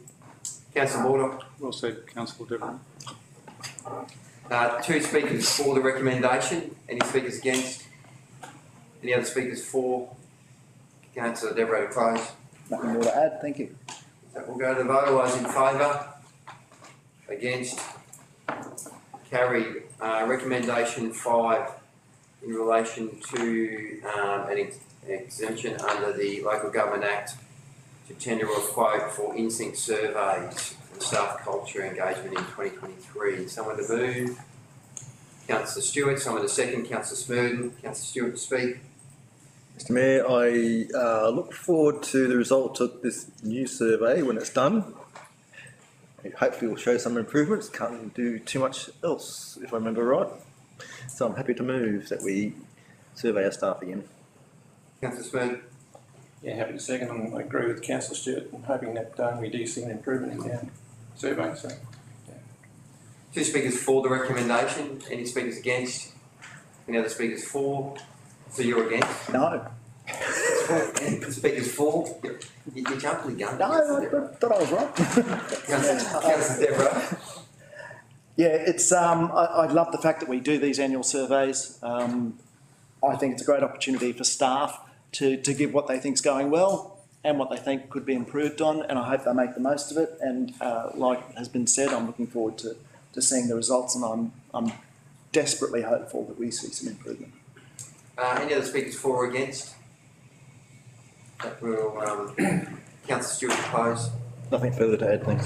Councillor Waldock. Well said, Councillor Devereux. Two speakers for the recommendation. Any speakers against? Any other speakers for? Councillor Devereux to close. Nothing more to add. Thank you. That will go to the vote. All those in favour? Against? Carried. Recommendation 5 in relation to an exemption under the Local Government Act to tender a quote for in-sync surveys for staff culture engagement in 2023. Someone to move? Councillor Stewart. Someone to second? Councillor Smooden. Councillor Stewart to speak. Mr Mayor, I look forward to the results of this new survey when it's done. It hopefully will show some improvements. Can't do too much else, if I remember right. So I'm happy to move that we survey our staff again. Councillor Smooden. Yeah, happy to second, and I agree with Councillor Stewart. I'm hoping that we do see an improvement in our survey. So, yeah. Two speakers for the recommendation. Any speakers against? Any other speakers for? So you're against? No. Any speakers for? You're jumping the gun. No, I thought I was right. Councillor Devereux. Yeah, it's. I love the fact that we do these annual surveys. I think it's a great opportunity for staff to give what they think is going well and what they think could be improved on, and I hope they make the most of it. And like has been said, I'm looking forward to seeing the results, and I'm desperately hopeful that we see some improvement. Any other speakers for or against? That will Councillor Stewart close. Nothing further to add, thanks.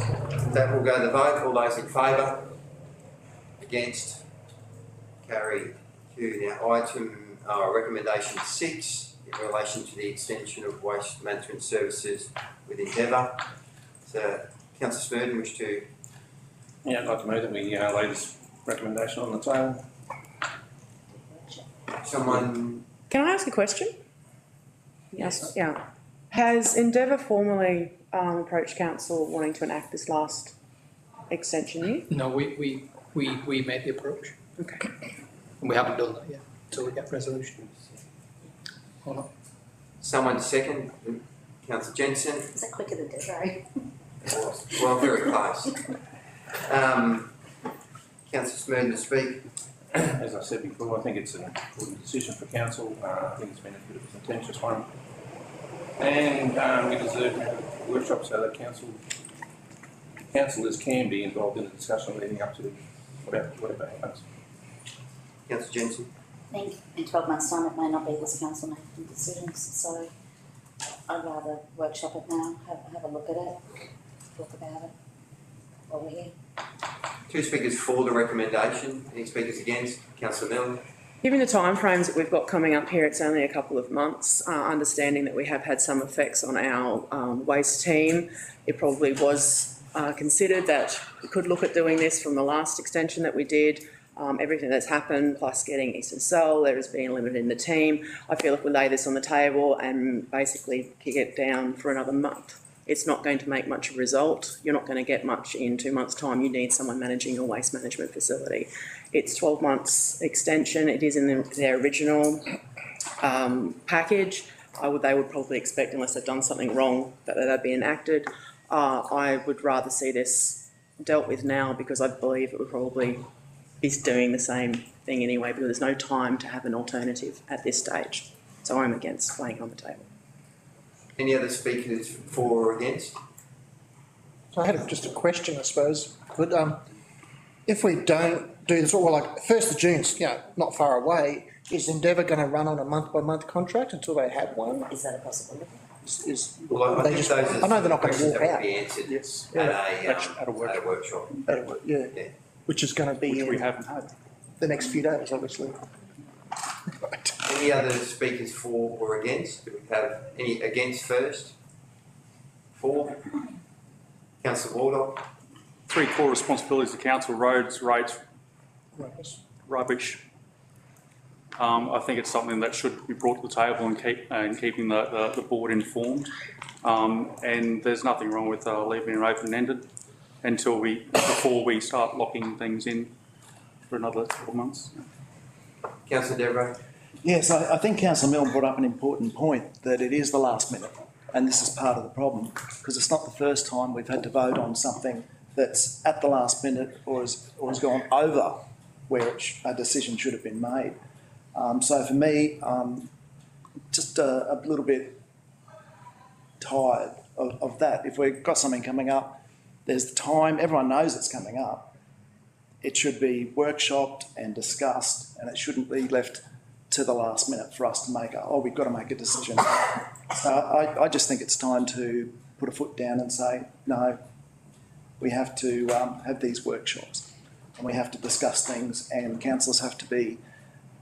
That will go to the vote. All those in favour? Against? Carried. Now, recommendation 6 in relation to the extension of waste management services with Endeavour. So, Councillor Smerdon, wish to... Yeah, I'd like to move that we lay this recommendation on the table. Someone... Can I ask a question? Yes. Yeah. Has Endeavour formally approached council wanting to enact this last extension year? No, we made the approach. Okay. And we haven't done that yet until we get resolution. Or not. Someone second, Councillor Jensen. Is that quicker than Desiree? Well, very close. Councillor Smerdon to speak. As I said before, I think it's an important decision for council. I think it's been a bit of a contentious one. And we deserve to have a workshop so that councillors can be involved in the discussion leading up to whatever happens. Councillor Jensen. I think in 12 months' time it may not be this council making decisions, so I'd rather workshop it now, have a look at it, talk about it while we're here. 2 speakers for the recommendation. Any speakers against? Councillor Milne. Given the timeframes that we've got coming up here, it's only a couple of months, understanding that we have had some effects on our waste team. It probably was considered that we could look at doing this from the last extension that we did. Everything that's happened, plus getting Eastern Cell, there has been a limit in the team. I feel if we lay this on the table and basically kick it down for another month, it's not going to make much of a result. You're not going to get much in 2 months' time. You need someone managing your waste management facility. It's 12 months extension. It is in their original package. They would probably expect, unless they've done something wrong, that they'd be enacted. I would rather see this dealt with now, because I believe it would probably be doing the same thing anyway, because there's no time to have an alternative at this stage. So I'm against laying it on the table. Any other speakers for or against? So I had just a question, I suppose. But if we don't do this, well, like 1st of June's, not far away, is Endeavour going to run on a month-by-month contract until they have one? Is that a possibility? Well, I think I know they're not going to walk out. be answered Yes. at a workshop. Yeah. Which is going to be Which we in haven't had. the next few days, obviously. Any other speakers for or against? Do we have any against first? For? Councillor Waldock. 3 core responsibilities of council: roads, rates, rubbish. I think it's something that should be brought to the table and keeping the board informed. And there's nothing wrong with leaving it open-ended before we start locking things in for another 12 months. Councillor Devereux. Yes, I think Councillor Milne brought up an important point, that it is the last minute, and this is part of the problem, because it's not the first time we've had to vote on something that's at the last minute or has gone over where a decision should have been made. So for me, just a little bit tired of that. If we've got something coming up, there's time, everyone knows it's coming up. It should be workshopped and discussed, and it shouldn't be left to the last minute for us to we've got to make a decision. So I just think it's time to put a foot down and say, no, we have to have these workshops and we have to discuss things, and councillors have to be,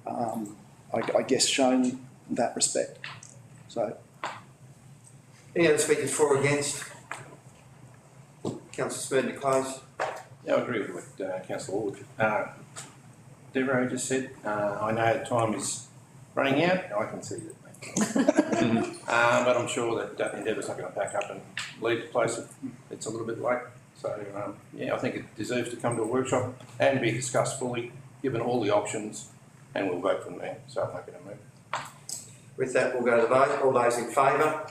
I guess, shown that respect. So. Any other speakers for or against? Councillor Smerdon to close. Yeah, I agree with what Councillor Ward. Devereux just said. I know time is running out. I can see that. But I'm sure that Endeavour's not going to pack up and leave the place. It's a little bit late. So, I think it deserves to come to a workshop and be discussed fully, given all the options, and we'll vote from there. So I'm not going to move. With that, we'll go to the vote. All those in favour?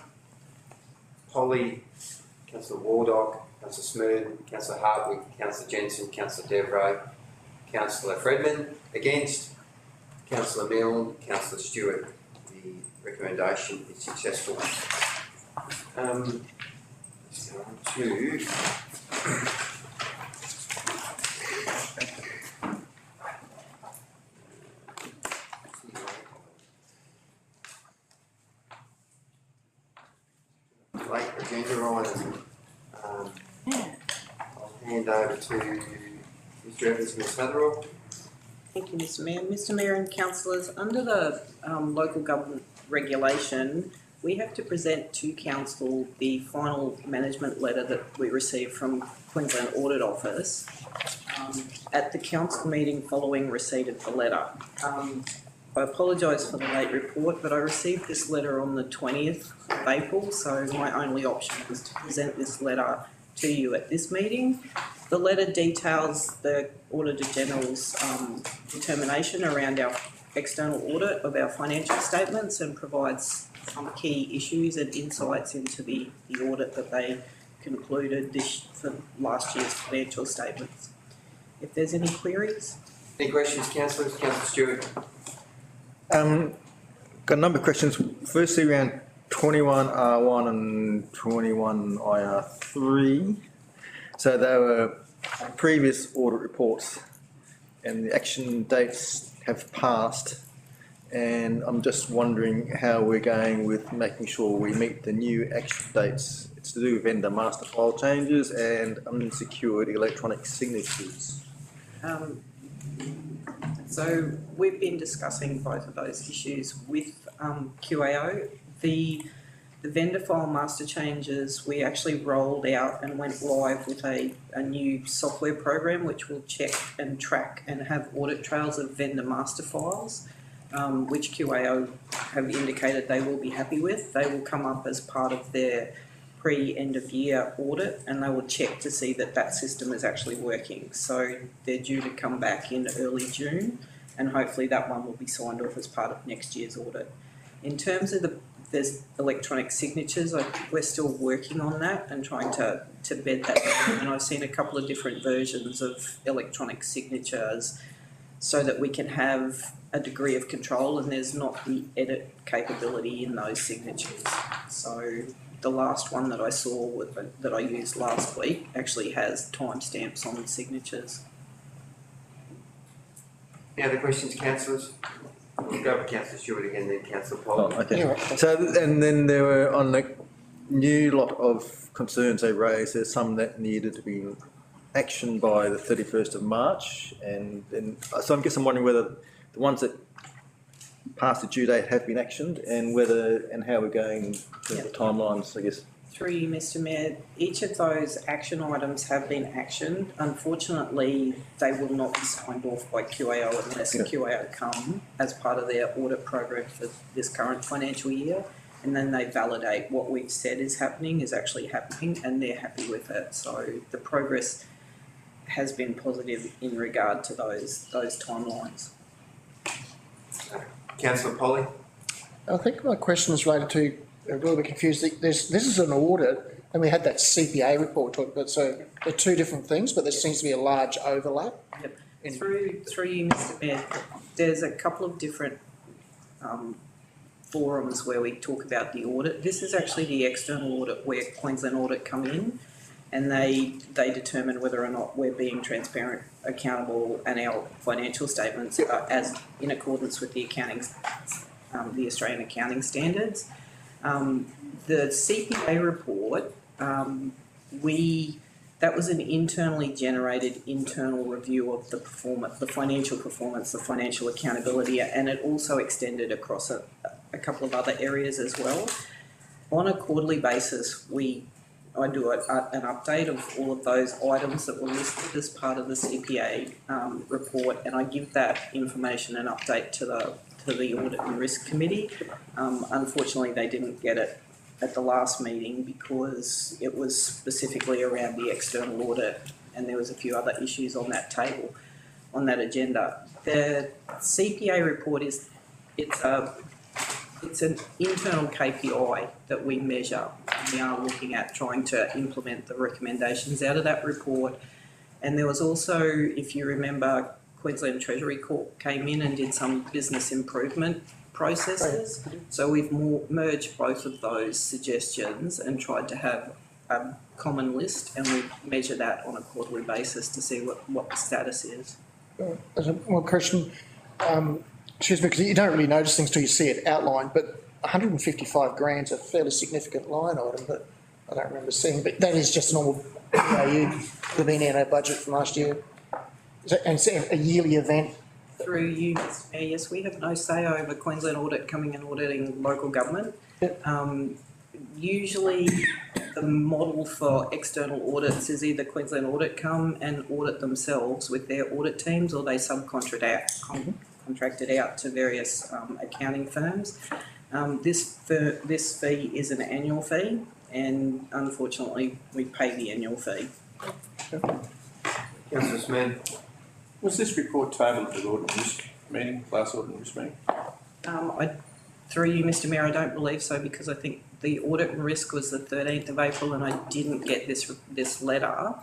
Holly, Councillor Wardock, Councillor Smerdon, Councillor Hardwick, Councillor Jensen, Councillor Devereux, Councillor Fredman. Against? Councillor Milne, Councillor Stewart. The recommendation is successful. Let's go on to late agenda item. I'll hand over to Mr. Evans and Ms. Hatherall. Thank you, Mr Mayor. Mr Mayor and councillors, under the local government regulation, we have to present to council the final management letter that we received from Queensland Audit Office at the council meeting following receipt of the letter. I apologise for the late report, but I received this letter on the 20th of April, so my only option was to present this letter to you at this meeting. The letter details the Auditor General's determination around our external audit of our financial statements and provides some key issues and insights into the audit that they concluded for last year's financial statements. If there's any queries? Any questions, councillors? Councillor Stewart. Got a number of questions. Firstly, around 21R1 and 21IR3. So there were previous audit reports and the action dates have passed. And I'm just wondering how we're going with making sure we meet the new action dates. It's to do with vendor master file changes and unsecured electronic signatures. So we've been discussing both of those issues with QAO. The vendor file master changes, we actually rolled out and went live with a new software program which will check and track and have audit trails of vendor master files, which QAO have indicated they will be happy with. They will come up as part of their pre-end of year audit and they will check to see that that system is actually working. So they're due to come back in early June and hopefully that one will be signed off as part of next year's audit. In terms of there's electronic signatures, we're still working on that and trying to bed that down, and I've seen a couple of different versions of electronic signatures so that we can have a degree of control and there's not the edit capability in those signatures. So the last one that I saw that I used last week actually has timestamps on the signatures. Any other questions, councillors? We'll go with Councillor Stewart again, then Councillor Polly. Oh, okay. So, and then there were on the new lot of concerns they raised, there's some that needed to be actioned by the 31st of March. And so I guess I'm wondering whether the ones that past the due date have been actioned and whether and how we're going with the timelines, I guess. Through you, Mr. Mayor, each of those action items have been actioned. Unfortunately, they will not be signed off by QAO unless QAO come as part of their audit program for this current financial year. And then they validate what we've said is happening is actually happening and they're happy with it. So the progress has been positive in regard to those timelines. Councillor Polly. I think my question is related to, a little bit confused, this is an audit and we had that CPA report talked about, so they're two different things, but there seems to be a large overlap. Yep. Through you, Mr. Mayor, there's a couple of different forums where we talk about the audit. This is actually the external audit where Queensland Audit come in and they determine whether or not we're being transparent, accountable, and our financial statements are as in accordance with the the Australian accounting standards. The CPA report, that was an internally generated internal review of the financial performance, the financial accountability, and it also extended across a couple of other areas as well. On a quarterly basis, I do an update of all of those items that were listed as part of the CPA report, and I give that information and update to the Audit and Risk Committee. Unfortunately, they didn't get it at the last meeting because it was specifically around the external audit and there was a few other issues on that table, on that agenda. The CPA report it's an internal KPI that we measure. We are looking at trying to implement the recommendations out of that report. And there was also, if you remember, Queensland Treasury Corp came in and did some business improvement processes. So we've merged both of those suggestions and tried to have a common list, and we measure that on a quarterly basis to see what the status is. There's one question, excuse me, because you don't really notice things till you see it outlined, but 155 grand's a fairly significant line item, but I don't remember seeing, but that is just normal BAU, the BNO budget from last year. And it's a yearly event Through you, Mr Mayor, yes, we have no say over Queensland Audit coming and auditing local government. Usually the model for external audits is either Queensland Audit come and audit themselves with their audit teams, or they contract it out to various accounting firms. This fee is an annual fee, and unfortunately we pay the annual fee. Councillor Smith. Was this report tabled to the audit and risk meeting, last audit and risk meeting? Through you, Mr Mayor, I don't believe so, because I think the audit and risk was the 13th of April and I didn't get this letter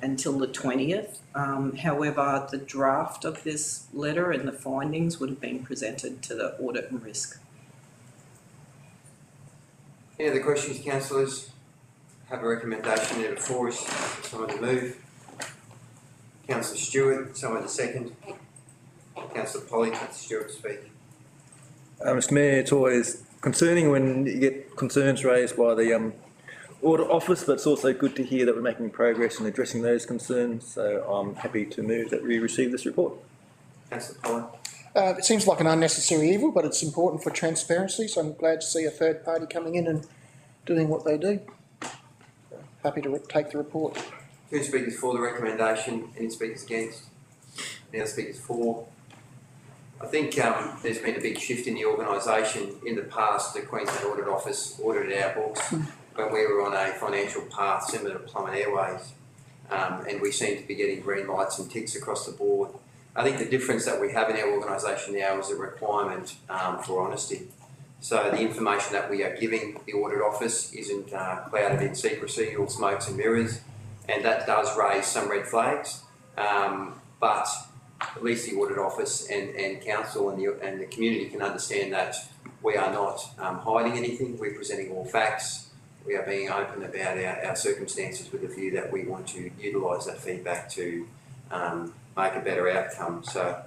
until the 20th. However, the draft of this letter and the findings would have been presented to the audit and risk. Any other questions, councillors? Have a recommendation there before us. Someone to move. Councillor Stewart, someone to second. Councillor Polly, Councillor Stewart to speak. Mr Mayor, it's always concerning when you get concerns raised by the Audit Office, but it's also good to hear that we're making progress in addressing those concerns, so I'm happy to move that we receive this report. Councillor Polly. It seems like an unnecessary evil, but it's important for transparency, so I'm glad to see a third party coming in and doing what they do. Happy to take the report. 2 speakers for the recommendation, any speakers against? Any other speakers for? I think there's been a big shift in the organisation. In the past, the Queensland Audit Office audited our books when we were on a financial path similar to Plummet Airways, and we seem to be getting green lights and ticks across the board. I think the difference that we have in our organisation now is a requirement for honesty. So the information that we are giving the Audit Office isn't clouded in secrecy or smokes and mirrors, and that does raise some red flags, but at least the Audit Office and Council and the community can understand that we are not hiding anything. We're presenting all facts. We are being open about our circumstances with a view that we want to utilise that feedback to make a better outcome. So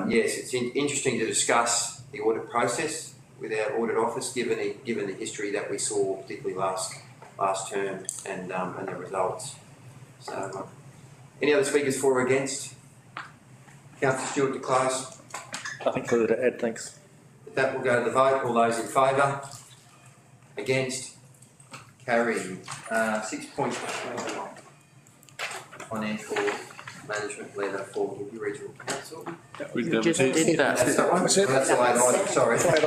yes, it's interesting to discuss the audit process with our Audit Office, given the history that we saw, particularly last term, and the results. So, any other speakers for or against? Councillor Stewart to close. Nothing further to add, thanks. With that, we'll go to the vote. All those in favour? Against? Carried. 6.4 financial management letter for Gympie Regional Council. We just did that. That's that one? That's it. That's the late item, sorry. Right,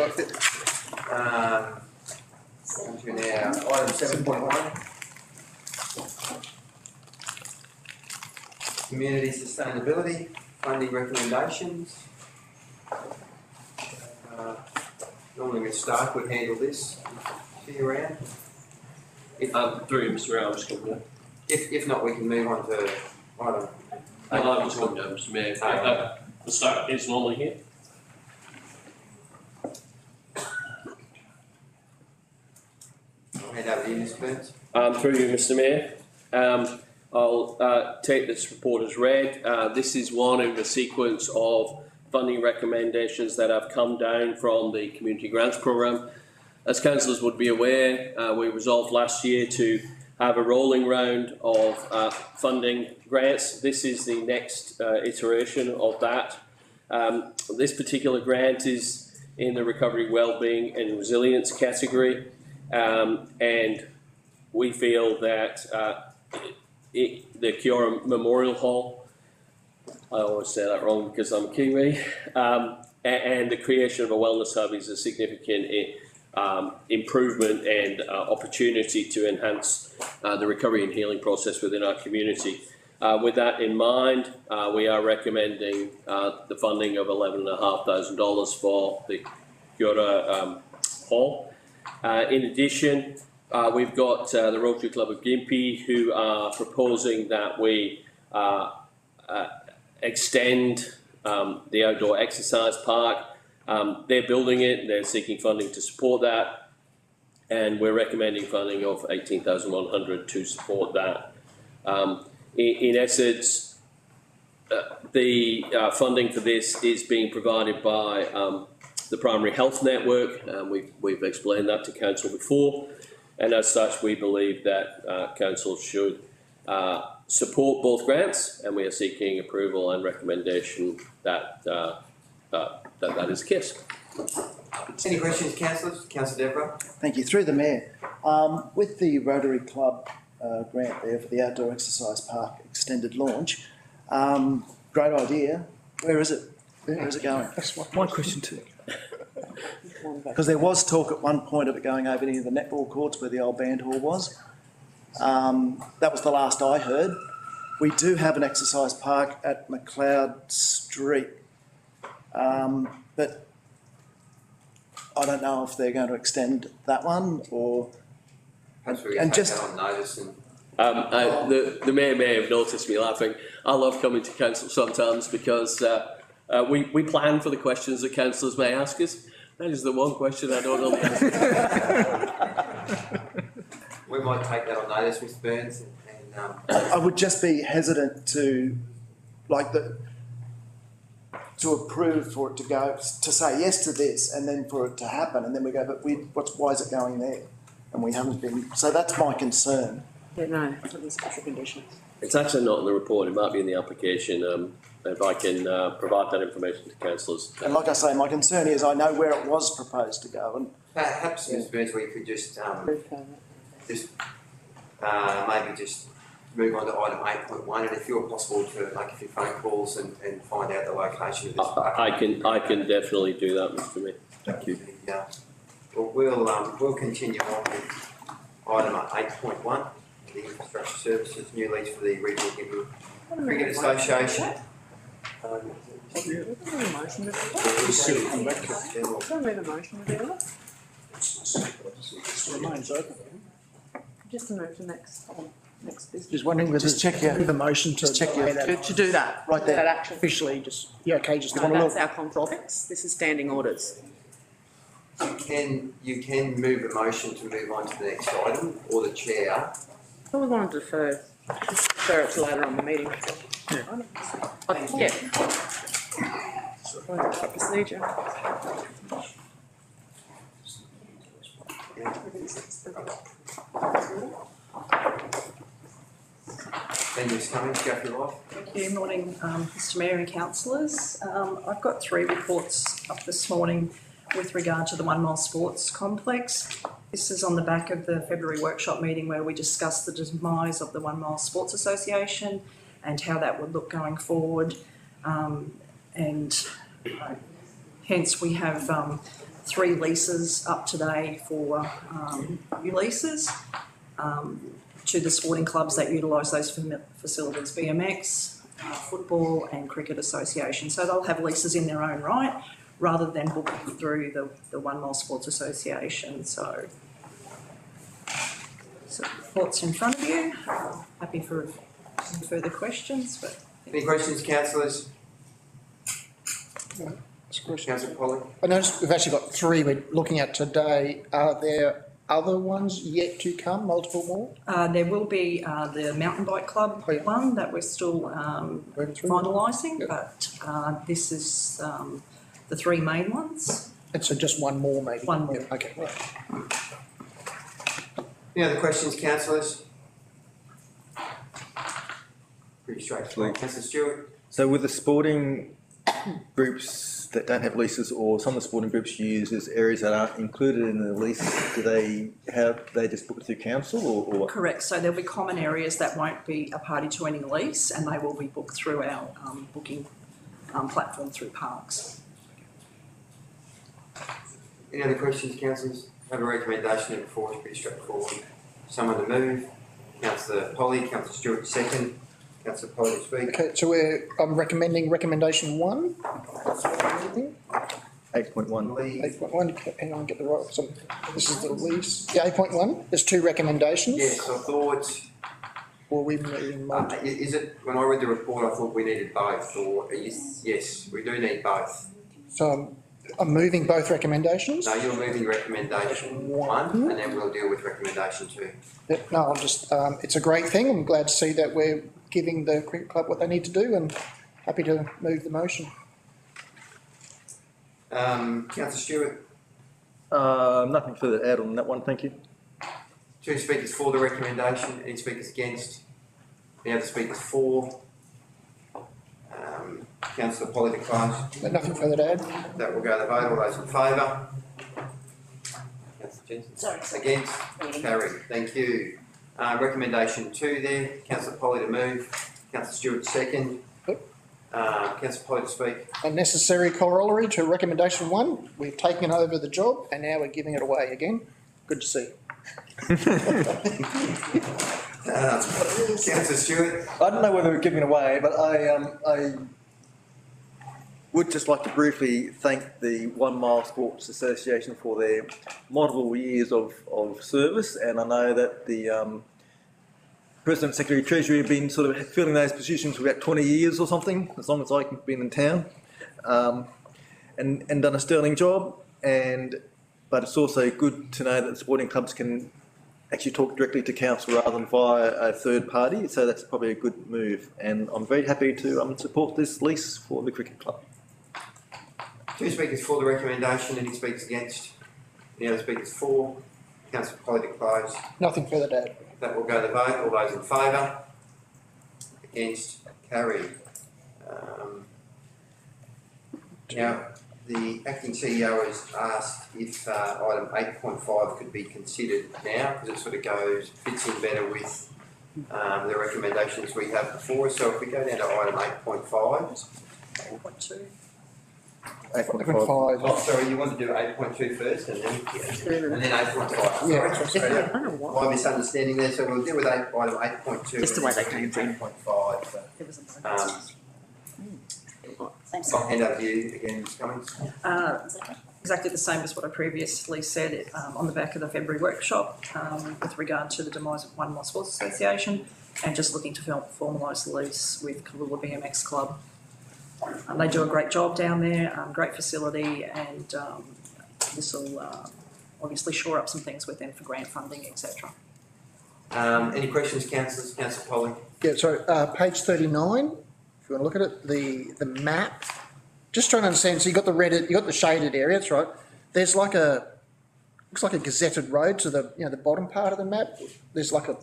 On to now, item 7.1. Community sustainability, funding recommendations. Normally Ms Stark would handle this. See you around? Through Mr Mayor, I'm just going to. If not, we can move on to item. I was going to go, Mr Mayor. The start is normally here. I'll hand over to you, Mr Burns. Through you, Mr Mayor. I'll take this report as read. This is one of a sequence of funding recommendations that have come down from the Community Grants Programme. As councillors would be aware, we resolved last year to have a rolling round of funding grants. This is the next iteration of that. This particular grant is in the Recovery, Wellbeing and Resilience category, and we feel that the Kiora Memorial Hall, I always say that wrong because I'm a Kiwi, and the creation of a wellness hub is a significant improvement and opportunity to enhance the recovery and healing process within our community. With that in mind, we are recommending the funding of $11,500 for the Kiora Hall. In addition, we've got the Rotary Club of Gympie, who are proposing that we extend the outdoor exercise park. They're building it, they're seeking funding to support that, and we're recommending funding of $18,100 to support that. In essence, the funding for this is being provided by the Primary Health Network. We've explained that to Council before, and as such we believe that Council should support both grants, and we are seeking approval and recommendation that that is the case. Any questions, councillors? Councillor Deborah? Thank you. Through the Mayor, with the Rotary Club grant there for the outdoor exercise park extended launch, great idea. Where is it? Where is it going? That's my question too. Because there was talk at one point of it going over near the netball courts where the old band hall was. That was the last I heard. We do have an exercise park at McLeod Street, but I don't know if they're going to extend that one or. Perhaps we can take that on notice and. The mayor may have noticed me laughing. I love coming to council sometimes because we plan for the questions that councillors may ask us. That is the one question I don't know the answer. We might take that on notice, Mr Burns, I would just be hesitant to, to approve for it to go, to say yes to this and then for it to happen and then we go, but why is it going there? And we haven't been, so that's my concern. Yeah, no, for the special conditions. It's actually not in the report, it might be in the application. If I can provide that information to councillors. And like I say, my concern is I know where it was proposed to go and. perhaps, Mr Burns, we could just maybe just move on to item 8.1 and if you're possible to make a few phone calls and find out the location of this park. I can definitely do that, Mr Mayor. Thank you. Well, we'll continue on with item 8.1, the infrastructure services new lease for the Regional Cricket Association. Remains open. Just to move to next business. Just wondering whether Just check your- the motion to just check your- To do that. Right there. That action. officially just, yeah, okay, just No, want to that's look. our complex. This is standing orders. You can move a motion to move on to the next item, or the chair. I would want to defer it to later on in the meeting. Yeah. Procedure. Then Ms Cummings, go for your life. Thank you. Morning, Mr Mayor and councillors. I've got 3 reports up this morning with regard to the 1 Mile Sports Complex. This is on the back of the February workshop meeting where we discussed the demise of the 1 Mile Sports Association and how that would look going forward. Hence we have 3 leases up today for new leases to the sporting clubs that utilise those facilities, BMX, Football and Cricket Association. So they'll have leases in their own right rather than booking through the 1 Mile Sports Association. So reports in front of you. Happy for some further questions. But Any questions, councillors? Councillor Polly? I noticed we've actually got 3 we're looking at today. Are there other ones yet to come, multiple more? there will be the mountain bike club one that we're still finalising, but this is the 3 main ones. And so just one more maybe? One more. Yeah, okay, right. Any other questions, councillors? Pretty straightforward. Councillor Stewart? So with the sporting groups that don't have leases or some of the sporting groups use as areas that aren't included in the lease, do they just book it through council or what? Correct, so there'll be common areas that won't be a party to any lease and they will be booked through our booking platform through Parks. Any other questions, councillors? I have a recommendation in before, it's pretty straightforward. Someone to move. Councillor Polly, Councillor Stewart second. Councillor Polly to speak. Okay, so I'm recommending recommendation 1. 8.1. 8.1, hang on, get the right, so this is the lease. Yeah, 8.1, there's 2 recommendations. Yes, I thought. Or we moving multiple? Is it, when I read the report, I thought we needed both, or, yes, we do need both. So I'm moving both recommendations? No, you're moving recommendation 1, and then we'll deal with recommendation 2. Yep, no, I'll just, it's a great thing. I'm glad to see that we're giving the cricket club what they need to do and happy to move the motion. Councillor Stewart? Nothing further to add on that one, thank you. 2 speakers for the recommendation, any speakers against? Any other speakers for? Councillor Polly to close. Nothing further to add. That will go to the vote. All those in favour? Councillor Jensen? Sorry. Against? Carried. Thank you. Recommendation 2 there. Councillor Polly to move. Councillor Stewart second. Councillor Polly to speak. A necessary corollary to recommendation 1. We've taken over the job and now we're giving it away again. Good to see. Councillor Stewart. I don't know whether we're giving it away, but I would just like to briefly thank the 1 Mile Sports Association for their multiple years of service, and I know that the President, Secretary, Treasury have been sort of filling those positions for about 20 years or something, as long as I've been in town, and done a sterling job. But it's also good to know that sporting clubs can actually talk directly to council rather than via a third party, so that's probably a good move. And I'm very happy to support this lease for the cricket club. 2 speakers for the recommendation. Any speakers against? Any other speakers for? Councillor Polly to close. Nothing further to add. That will go to the vote. All those in favour? Against? Carried. Now, the acting CEO has asked if item 8.5 could be considered now, because it sort of fits in better with the recommendations we have before us. So if we go down to item 8.5. 8.2. 8.5. Oh, sorry, you want to do 8.2 first and then 8.5. Yeah. Sorry, I don't know why. My misunderstanding there. So we'll deal with item 8.2. Just the way they came through. 8.5. Thanks. I'll hand over to you again, Ms. Cummings. Exactly the same as what I previously said on the back of the February workshop with regard to the demise of 1 Mile Sports Association, and just looking to formalise the lease with Cooloola BMX Club. They do a great job down there, great facility, and this will obviously shore up some things with them for grant funding, etc. Any questions, councillors? Councillor Polly. Yeah, so page 39, if you want to look at it, the map. Just trying to understand, so you got the shaded area, that's right. There's like looks like a gazetted road to the bottom part of the map. There's like a,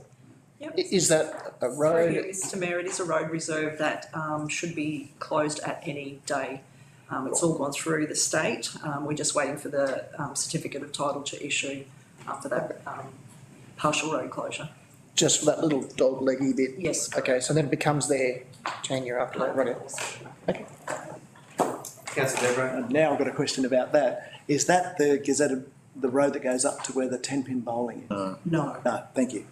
Yep. Is that a road? Mr Mayor, it is a road reserve that should be closed at any day. It's all gone through the state. We're just waiting for the certificate of title to issue for that partial road closure. Just for that little dog leggy bit? Yes. Okay, so then it becomes their tenure after that, right? Okay. Councillor Devereux. Now I've got a question about that. Is that the gazetted, the road that goes up to where the 10-pin bowling is? No. No, thank you.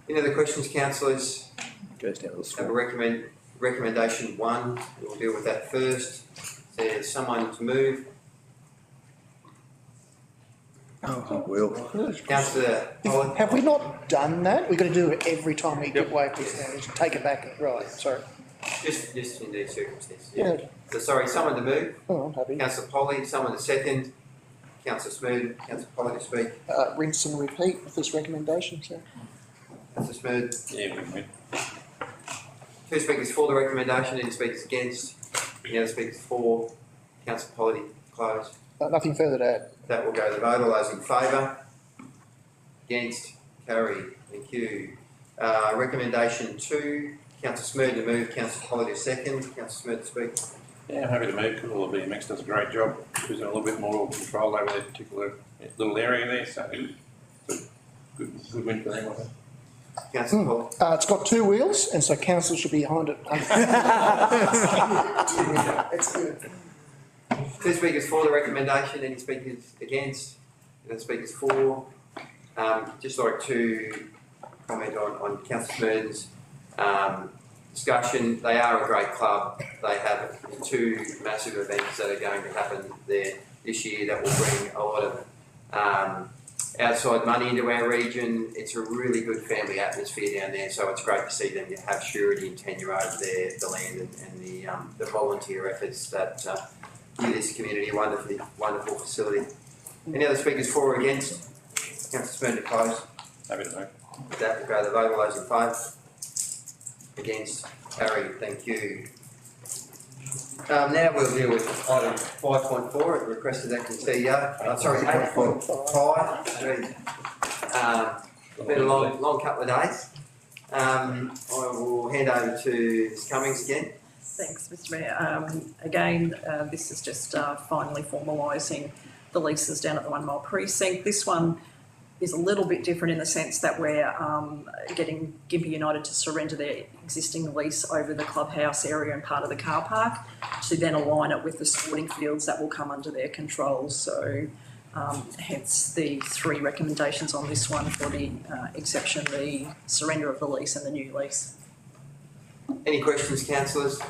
Any other questions, councillors? Goes down to the Have swamp. a recommendation 1. We'll deal with that first. There's someone to move. Oh, well. Councillor Polly. Have we not done that? We've got to do it every time we give away a percentage. Take it back, right, sorry. Just in these circumstances. Yeah. So sorry, someone to move. Oh, I'm happy. Councillor Polly, someone to second. Councillor Smoot, Councillor Polly to speak. Rinse and repeat with this recommendation, sir. Councillor Smoot. Yeah, we win. 2 speakers for the recommendation, any speakers against? Any other speakers for? Councillor Polly, close. Nothing further to add. That will go to the vote. All those in favour? Against? Carried. Thank you. Recommendation 2, Councillor Smoot to move, Councillor Polly to second. Councillor Smoot to speak. Yeah, I'm happy to move. Cooloola BMX does a great job. Gives them a little bit more control over their particular little area there, so it's a good win for them, I think. Councillor Polly. It's got 2 wheels, and so council should be behind it. It's good. 2 speakers for the recommendation, any speakers against? Any speakers for? Just like to comment on Councillor Smoot's discussion. They are a great club. They have 2 massive events that are going to happen there this year that will bring a lot of outside money into our region. It's a really good family atmosphere down there, so it's great to see them have surety and tenure over the land and the volunteer efforts that give this community a wonderful facility. Any other speakers for or against? Councillor Spoon to close. Happy to move. That will go to the vote. All those in favour? Against? Carried. Thank you. Now we'll deal with item 5.4 at the request of the acting CEO. Sorry, 8.5. Been a long couple of days. I will hand over to Ms Cummings again. Thanks, Mr Mayor. Again, this is just finally formalising the leases down at the 1 Mile Precinct. This one is a little bit different in the sense that we're getting Gympie United to surrender their existing lease over the clubhouse area and part of the car park to then align it with the sporting fields that will come under their control. So hence the 3 recommendations on this one for the exception, the surrender of the lease and the new lease. Any questions, councillors?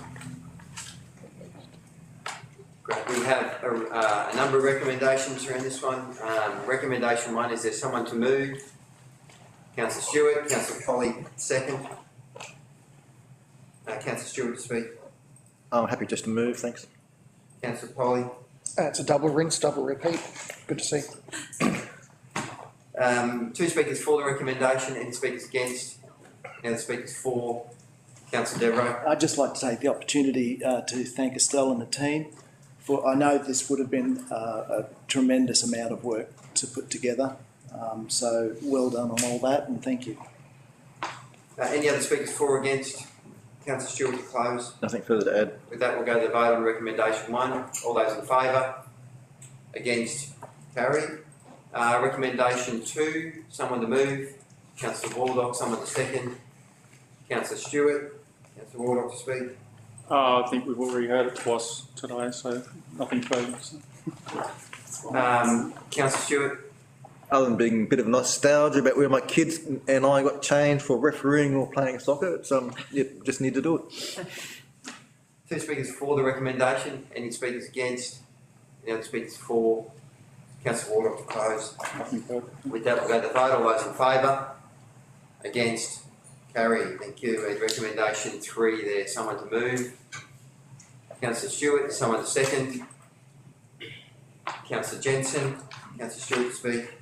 Great, we have a number of recommendations around this one. Recommendation 1, is there someone to move? Councillor Stewart, Councillor Polly, second. Councillor Stewart to speak. I'm happy just to move, thanks. Councillor Polly. It's a double rinse, double repeat. Good to see. 2 speakers for the recommendation, any speakers against? Any other speakers for? Councillor Devereux. I'd just like to take the opportunity to thank Estelle and the team for, I know this would have been a tremendous amount of work to put together. So well done on all that, and thank you. Any other speakers for or against? Councillor Stewart to close. Nothing further to add. With that, we'll go to the vote on recommendation 1. All those in favour? Against? Carried. Recommendation 2, someone to move. Councillor Waldock, someone to second. Councillor Stewart. Councillor Waldock to speak. I think we've already heard it twice today, so nothing further. Councillor Stewart. Other than being a bit of nostalgia about where my kids and I got changed for refereeing or playing soccer, it's just need to do it. 2 speakers for the recommendation. Any speakers against? Any other speakers for? Councillor Waldock to close. With that, we'll go to the vote. All those in favour? Against? Carry. Thank you. And recommendation 3 there. Someone to move. Councillor Stewart. Someone to second. Councillor Jensen. Councillor Stewart to speak.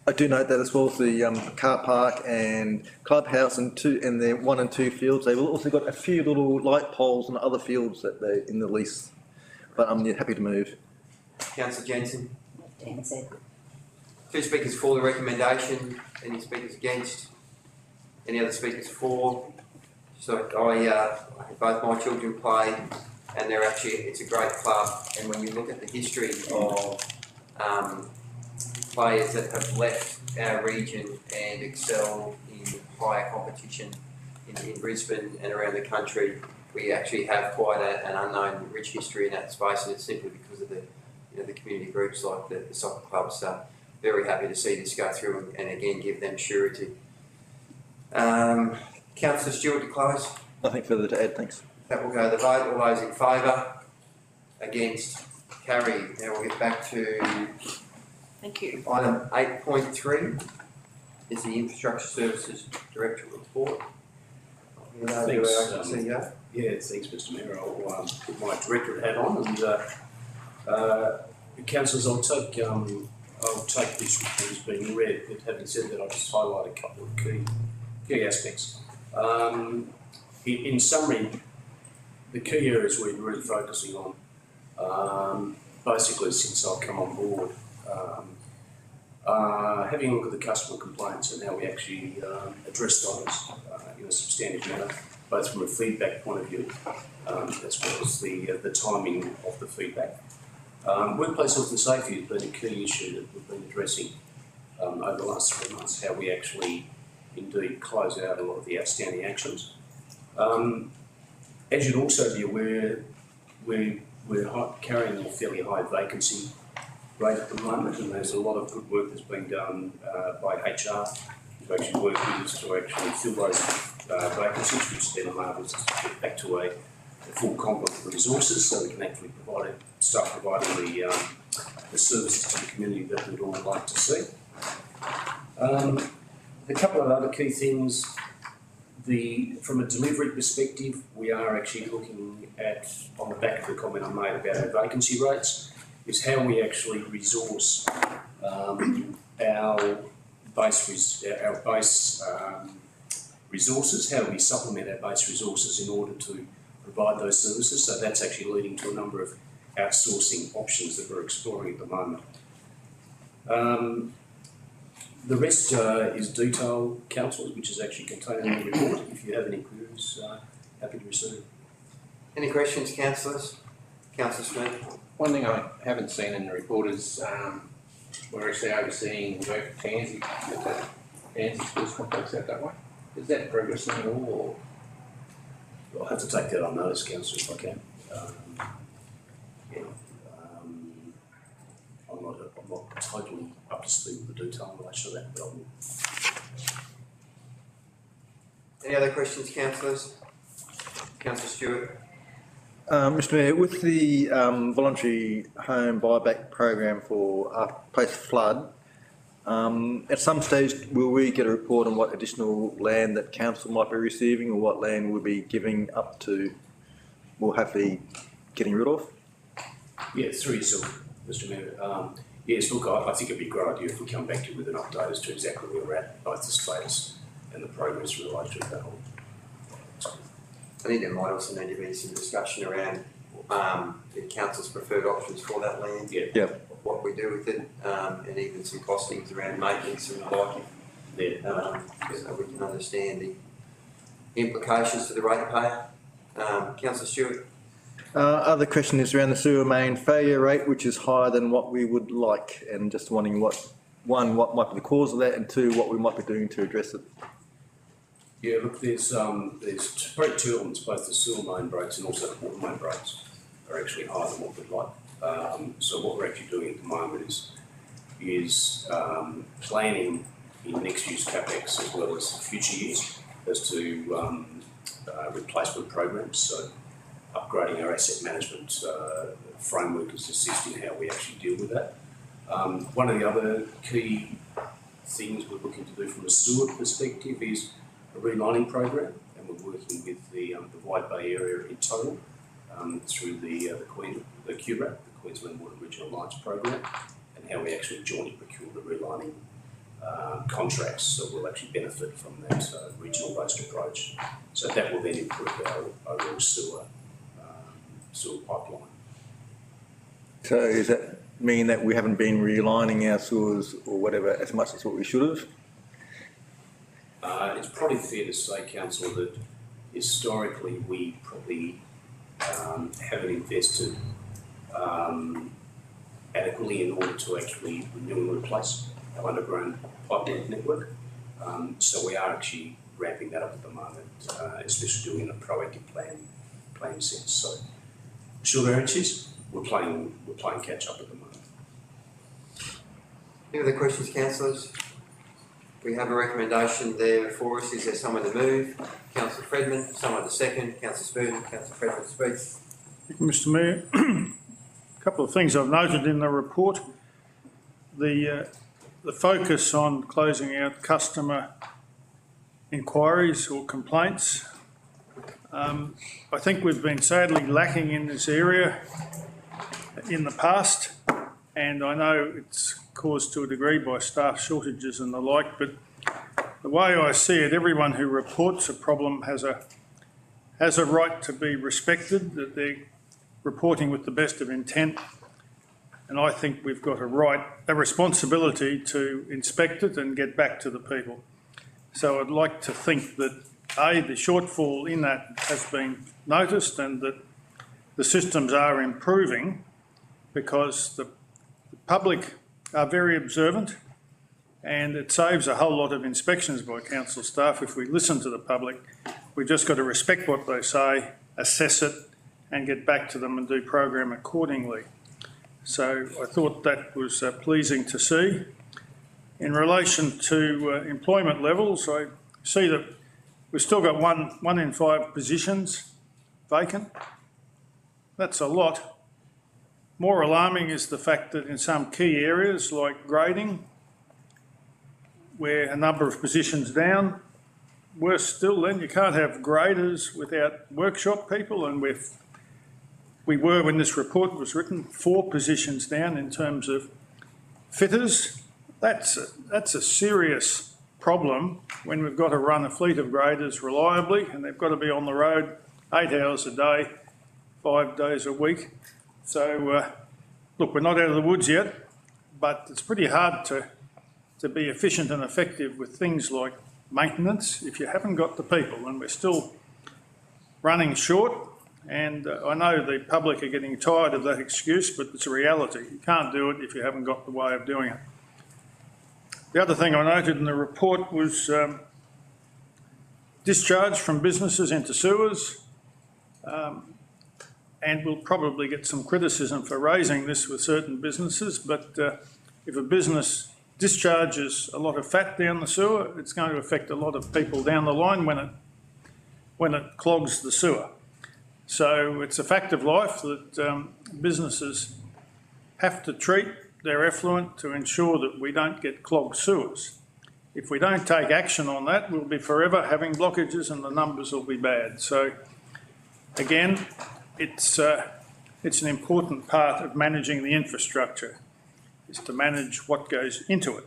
I do note that as well as the car park and clubhouse and the 1 and 2 fields, they've also got a few little light poles and other fields that they're in the lease. But I'm happy to move. Councillor Jensen. Dan said. 2 speakers for the recommendation. Any speakers against? Any other speakers for? So I have both my children play, and it's a great club. And when you look at the history of players that have left our region and excel in higher competition in Brisbane and around the country, we actually have quite an unknown rich history in that space, and it's simply because of the community groups like the soccer clubs. So very happy to see this go through and again give them surety. Councillor Stewart to close. Nothing further to add, thanks. That will go to the vote. All those in favour? Against? Carried. Now we'll get back to Thank you. item 8.3 is the Infrastructure Services Director Report. Thanks, yeah, thanks, Mr Mayor. I'll put my directorate hat on and councillors, I'll take this report as being read, but having said that, I'll just highlight a couple of key aspects. In summary, the key areas we're really focusing on, basically since I've come on board, having a look at the customer complaints and how we actually address those in a substantive manner, both from a feedback point of view as well as the timing of the feedback. Workplace health and safety has been a key issue that we've been addressing over the last 3 months, how we actually indeed close out a lot of the outstanding actions. As you'd also be aware, we're carrying a fairly high vacancy rate at the moment, and there's a lot of good work that's being done by HR to actually work with us to actually fill those vacancies, which then enables us to get back to a full complement of resources, so we can actually start providing the services to the community that we'd all like to see. A couple of other key things. From a delivery perspective, we are actually looking at, on the back of the comment I made about our vacancy rates, is how we actually resource our base resources, how we supplement our base resources in order to provide those services. So that's actually leading to a number of outsourcing options that we're exploring at the moment. The rest is detail, councillors, which is actually contained in the report. If you have any queries, happy to receive. Any questions, councillors? Councillor Smith? One thing I haven't seen in the report is, we're actually overseeing work at Tansy, Tansy Sports Complex out that way. Is that progressing at all, or? I'll have to take that on notice, councillor, if I can. I'm not totally up to speed with the detail in relation to that, but I will. Any other questions, councillors? Councillor Stewart? Mr Mayor, with the voluntary home buyback program for post-flood, at some stage will we get a report on what additional land that council might be receiving or what land we'll be giving up to, we'll hopefully getting rid of? Yeah, through yourself, Mr Mayor. Yes, look, I think it'd be a great idea if we come back to you with an update as to exactly where we're at, both the status and the progress related to that whole. I think there might also need to be some discussion around the council's preferred options for that land. Yeah. Yep. What we do with it, and even some costings around maintenance and the like. Yeah. So we can understand the implications to the ratepayer. Councillor Stewart? Other question is around the sewer main failure rate, which is higher than what we would like, and just wondering what might be the cause of that, and two, what we might be doing to address it. Yeah, look, there's probably two elements, both the sewer main breaks and also the water main breaks are actually higher than what we'd like. So what we're actually doing at the moment is planning in next year's CapEx as well as future years as to replacement programs. So upgrading our asset management framework is assisting how we actually deal with that. One of the other key things we're looking to do from a sewer perspective is a relining program, and we're working with the Wide Bay area in total through the QRAP, the Queensland Water Regional Alliance program, and how we actually jointly procure the relining contracts, so we'll actually benefit from that regional-based approach. So that will then improve our overall sewer pipeline. So does that mean that we haven't been relining our sewers or whatever as much as what we should have? It's probably fair to say, Councillor, that historically we probably haven't invested adequately in order to actually renew and replace our underground pipeline network. So we are actually ramping that up at the moment, especially doing a proactive plan sense. So short answer is we're playing catch up at the moment. Any other questions, councillors? We have a recommendation there for us. Is there someone to move? Councillor Fredman, someone to second. Councillor Spurgeon, Councillor Fredman speaks. Thank you, Mr Mayor. A couple of things I've noted in the report. The focus on closing out customer inquiries or complaints. I think we've been sadly lacking in this area in the past, and I know it's caused to a degree by staff shortages and the like, but the way I see it, everyone who reports a problem has a right to be respected, that they're reporting with the best of intent, and I think we've got a responsibility to inspect it and get back to the people. So I'd like to think that the shortfall in that has been noticed and that the systems are improving, because the public are very observant, and it saves a whole lot of inspections by council staff if we listen to the public. We've just got to respect what they say, assess it, and get back to them and do program accordingly. So I thought that was pleasing to see. In relation to employment levels, I see that we've still got one in 5 positions vacant. That's a lot. More alarming is the fact that in some key areas like grading, where a number of positions down, worse still then, you can't have graders without workshop people, and we were, when this report was written, 4 positions down in terms of fitters. That's a serious problem when we've got to run a fleet of graders reliably, and they've got to be on the road 8 hours a day, 5 days a week. So, look, we're not out of the woods yet, but it's pretty hard to to be efficient and effective with things like maintenance if you haven't got the people, and we're still running short. And I know the public are getting tired of that excuse, but it's a reality. You can't do it if you haven't got the way of doing it. The other thing I noted in the report was discharge from businesses into sewers. And we'll probably get some criticism for raising this with certain businesses, but if a business discharges a lot of fat down the sewer, it's going to affect a lot of people down the line when it clogs the sewer. So it's a fact of life that businesses have to treat their effluent to ensure that we don't get clogged sewers. If we don't take action on that, we'll be forever having blockages and the numbers will be bad. So again, it's an important part of managing the infrastructure, is to manage what goes into it.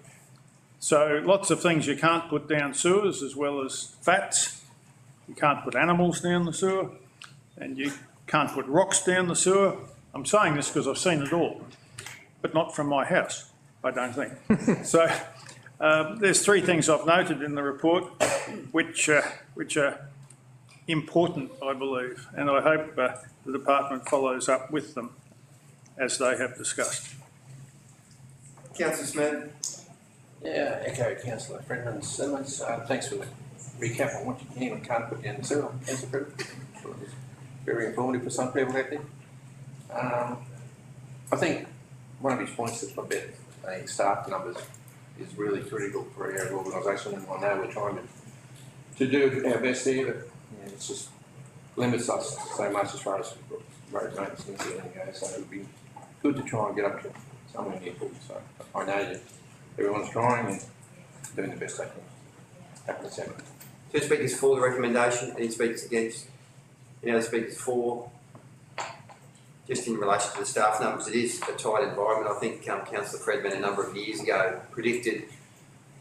So lots of things you can't put down sewers, as well as fats. You can't put animals down the sewer, and you can't put rocks down the sewer. I'm saying this because I've seen it all, but not from my house, I don't think. So there's three things I've noted in the report which are important, I believe, and I hope the department follows up with them as they have discussed. Councillor Smith. Yeah, echo Councillor Fredman's sentiments. Thanks for the recap on what you can and can't put down the sewer, Councillor Fredman. It was very informative for some people out there. I think one of his points is about staff numbers is really critical for our organisation, and I know we're trying to do our best here, but it just limits us so much as far as road maintenance and everything goes, so it would be good to try and get up to somewhere near full. So I know that everyone's trying and doing the best they can. Happy to say. Two speakers for the recommendation, any speakers against? Any other speakers for? Just in relation to the staff numbers, it is a tight environment. I think Councillor Fredman a number of years ago predicted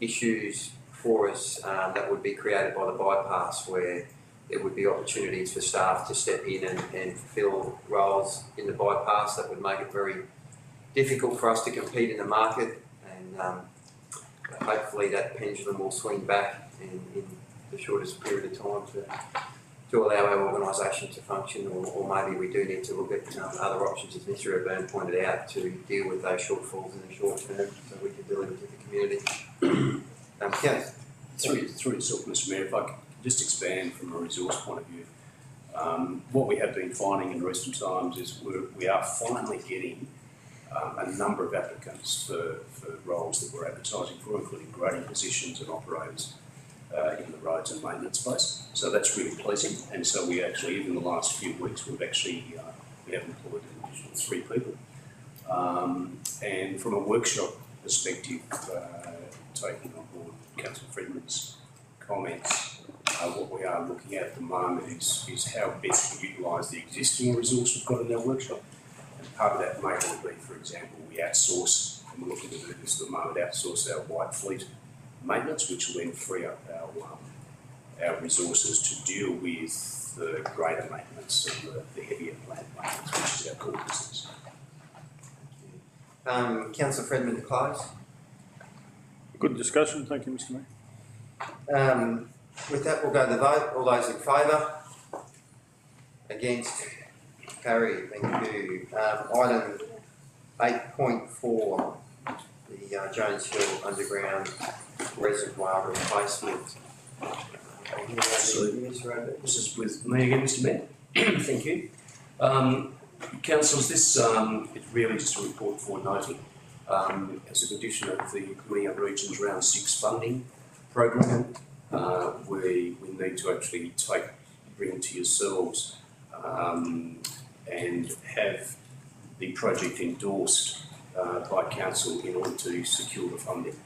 issues for us that would be created by the bypass, where there would be opportunities for staff to step in and fill roles in the bypass that would make it very difficult for us to compete in the market, and hopefully that pendulum will swing back in the shortest period of time to allow our organisation to function, or maybe we do need to look at other options, as Mr O'Byrne pointed out, to deal with those shortfalls in the short term so we can deliver to the community. Through yourself, Mr Mayor, if I could just expand from a resource point of view. What we have been finding in recent times is we are finally getting a number of applicants for roles that we're advertising for, including grading positions and operators in the roads and maintenance space. So that's really pleasing. And so we actually, even in the last few weeks, we have employed an additional 3 people. And from a workshop perspective, taking on board Councillor Fredman's comments, what we are looking at the moment is how best to utilise the existing resource we've got in our workshop. And part of that may well be, for example, we outsource, and we're looking to do this at the moment, outsource our white fleet maintenance, which will then free up our resources to deal with the greater maintenance and the heavier plant maintenance, which is our core business. Councillor Fredman to close. Good discussion, thank you, Mr Mayor. With that, we'll go to the vote. All those in favour? Against? Carried. Thank you. Item 8.4, the Jones Hill Underground Reservoir Replacement. So, this is with me again, Mr Mayor. Thank you. Councillors, this is really just a report for noting. As a condition of the Committee of Regions Round 6 funding program, we need to actually bring to yourselves and have the project endorsed by Council in order to secure the funding.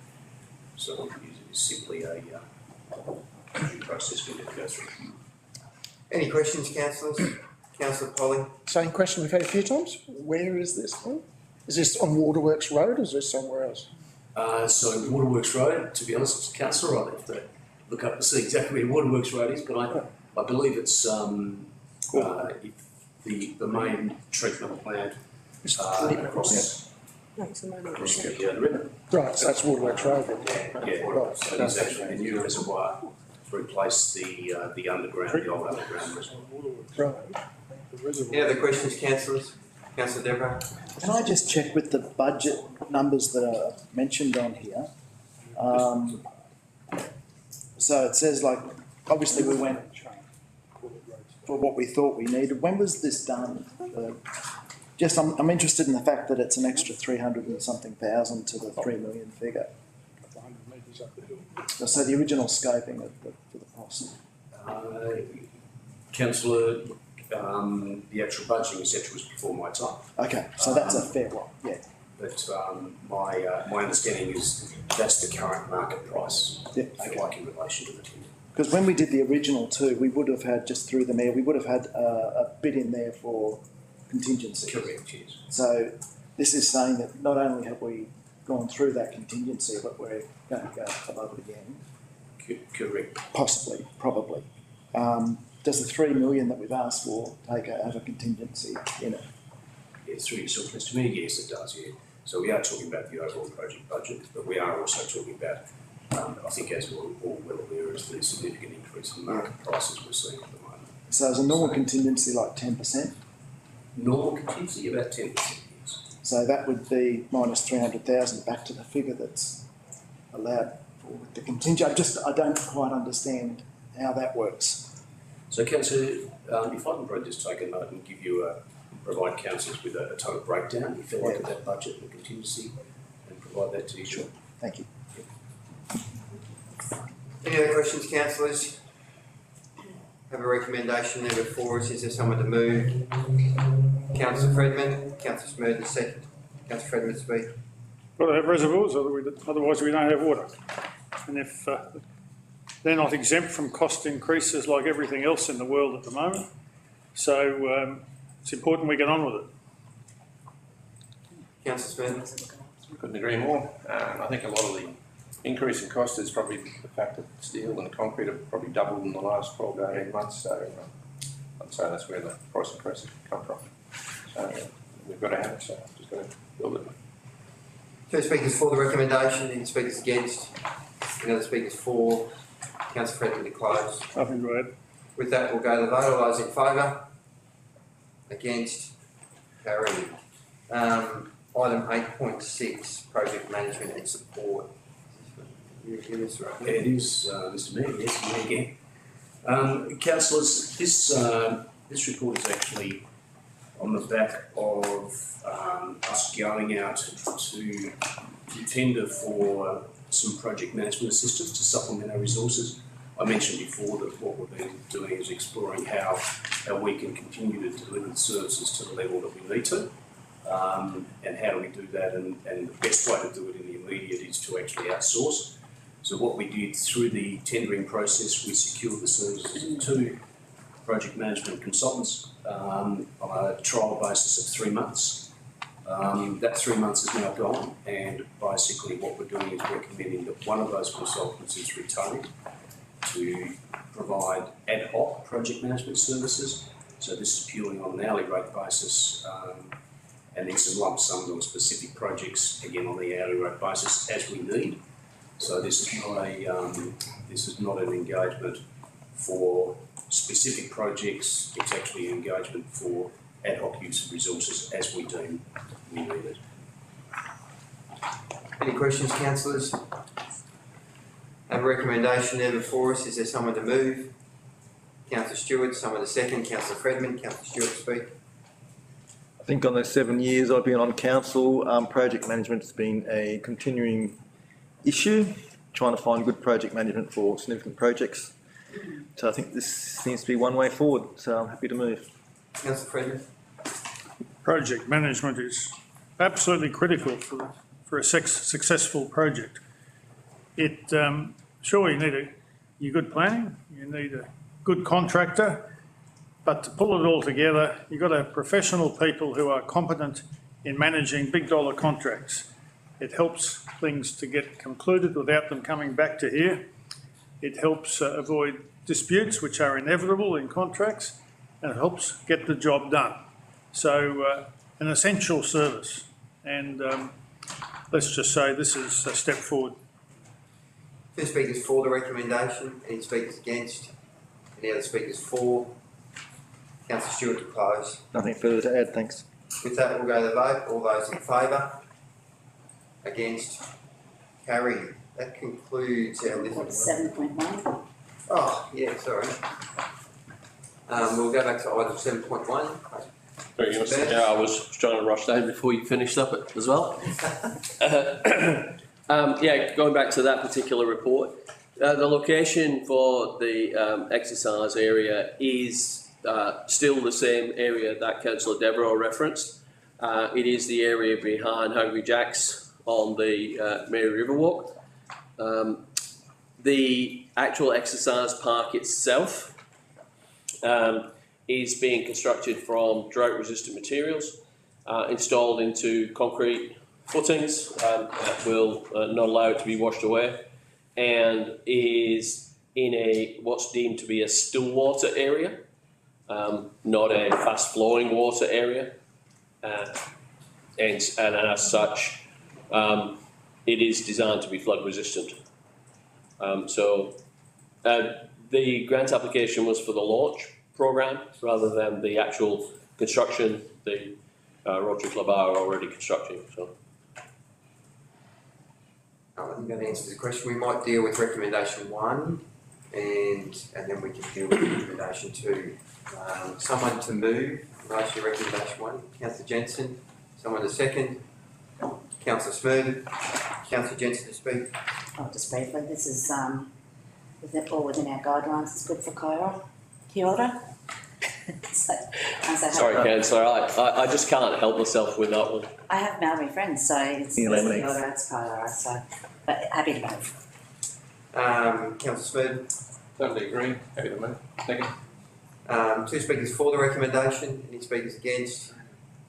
So it's simply a due process we need to go through. Any questions, councillors? Councillor Polly? Same question we've had a few times. Where is this from? Is this on Waterworks Road or is this somewhere else? So Waterworks Road, to be honest, Councillor, I'll have to look up to see exactly where Waterworks Road is, but I believe it's the main treatment plant across Thanks, Yeah, the river. Right, so that's Waterworks Road then. Yeah, Right. so it's actually a new reservoir to replace the underground, the old underground reservoir. Right. Any other questions, councillors? Councillor Deborah? Can I just check with the budget numbers that are mentioned on here? So it says like, obviously we went for what we thought we needed. When was this done? Just, I'm interested in the fact that it's an extra 300 and something thousand to the 3 million figure. So the original scoping for the cost. Councillor, the actual budgeting, etc., was before my time. Okay, so that's a fair one, yeah. But my understanding is that's the current market price, Yep, if you like, in relation to the tender. Because when we did the original two, we would have had, just through the mayor, we would have had a bit in there for contingency. Correct, yes. So this is saying that not only have we gone through that contingency, but we're going to go above it again. Correct. Possibly, probably. Does the 3 million that we've asked for have a contingency in it? Yeah, through yourself, Mr. Mayor, yes, it does, yeah. So we are talking about the overall project budget, but we are also talking about, I think as we're all well aware, is the significant increase in market prices we're seeing at the moment. So is a normal contingency like 10%? Normal contingency, about 10%, yes. So that would be minus 300,000 back to the figure that's allowed for the contingent. I don't quite understand how that works. So, Councillor, if I can probably just take a note and give you provide councillors with a total breakdown, if you like, of that budget and contingency, and provide that to you. Sure. Thank you. Any other questions, councillors? Have a recommendation there before us. Is there someone to move? Councillor Fredman, Councillor Smurden second. Councillor Fredman speak. Got to have reservoirs, otherwise we don't have water. And if they're not exempt from cost increases like everything else in the world at the moment, so it's important we get on with it. Councillor Smurden. Couldn't agree more. I think a lot of the increase in cost is probably the fact that steel and concrete have probably doubled in the last 12 to 18 months. So I'd say that's where the price increases come from. So we've got to have it, so just got to build it. Two speakers for the recommendation, any speakers against? Any other speakers for? Councillor Fredman to close. Nothing to add. With that, we'll go to the vote. All those in favour? Against? Carried. Item 8.6, project management and support. Yeah, it is, Mr. Mayor, yes, me again. Councillors, this report is actually on the back of us going out to tender for some project management assistance to supplement our resources. I mentioned before that what we've been doing is exploring how we can continue to deliver the services to the level that we need to, and how do we do that, and the best way to do it in the immediate is to actually outsource. So what we did through the tendering process, we secured the services of 2 project management consultants on a trial basis of 3 months. That 3 months is now gone, and basically what we're doing is recommending that one of those consultants is retained to provide ad hoc project management services. So this is purely on an hourly rate basis, and then some lump sums on specific projects, again on the hourly rate basis as we need. So this is not an engagement for specific projects. It's actually an engagement for ad hoc use of resources as we deem we need it. Any questions, councillors? Have a recommendation there before us. Is there someone to move? Councillor Stewart, someone to second. Councillor Fredman, Councillor Stewart speak. I think on those 7 years I've been on council, project management's been a continuing issue, trying to find good project management for significant projects. So I think this seems to be one way forward, so I'm happy to move. Councillor Fredman. Project management is absolutely critical for a successful project. Sure, you need your good planning, you need a good contractor, but to pull it all together, you've got to have professional people who are competent in managing big dollar contracts. It helps things to get concluded without them coming back to here. It helps avoid disputes, which are inevitable in contracts, and it helps get the job done. So, an essential service. And let's just say this is a step forward. Two speakers for the recommendation, any speakers against, any other speakers for? Councillor Stewart to close. Nothing further to add, thanks. With that, we'll go to the vote. All those in favour? Against? Carried. That concludes our list. 7.1. Oh, yeah, sorry. We'll go back to item 7.1. Very good, Mr. Mayor. I was trying to rush down before you finished up it as well. Yeah, going back to that particular report, the location for the exercise area is still the same area that Councillor Devereux referenced. It is the area behind Hungry Jack's on the Mary Riverwalk. The actual exercise park itself is being constructed from drought-resistant materials, installed into concrete footings that will not allow it to be washed away, and is in what's deemed to be a still water area, not a fast-flowing water area, and as such, it is designed to be flood-resistant. The grant application was for the launch program rather than the actual construction. The Rotary Club are already constructing. So, I think that answers the question. We might deal with recommendation 1, and then we can deal with recommendation 2. Someone to move in relation to recommendation 1. Councillor Jensen. Someone to second. Councillor Smurden. Councillor Jensen to speak. Oh, just briefly, this is within our guidelines. It's good for Cairo. Kia ora. sorry, Councillor, I just can't help myself with that one. I have Maori friends, so it's Kia ora, it's Cairo, so but happy to move. Councillor Smurden. Totally agree. Happy to move. Second. 2 speakers for the recommendation. Any speakers against?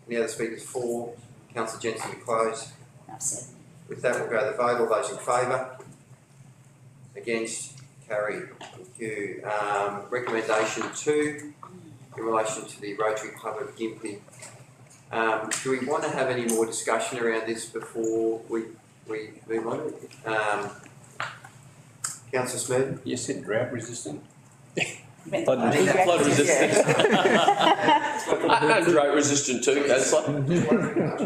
Any other speakers for? Councillor Jensen to close. Upset. With that, we'll go to the vote. All those in favour? Against? Carried. Thank you. Recommendation 2 in relation to the Rotary Club of Gympie. Do we want to have any more discussion around this before we move on? Councillor Smurden? You said drought resistant. Flood resistant. And drought resistant too, Councillor.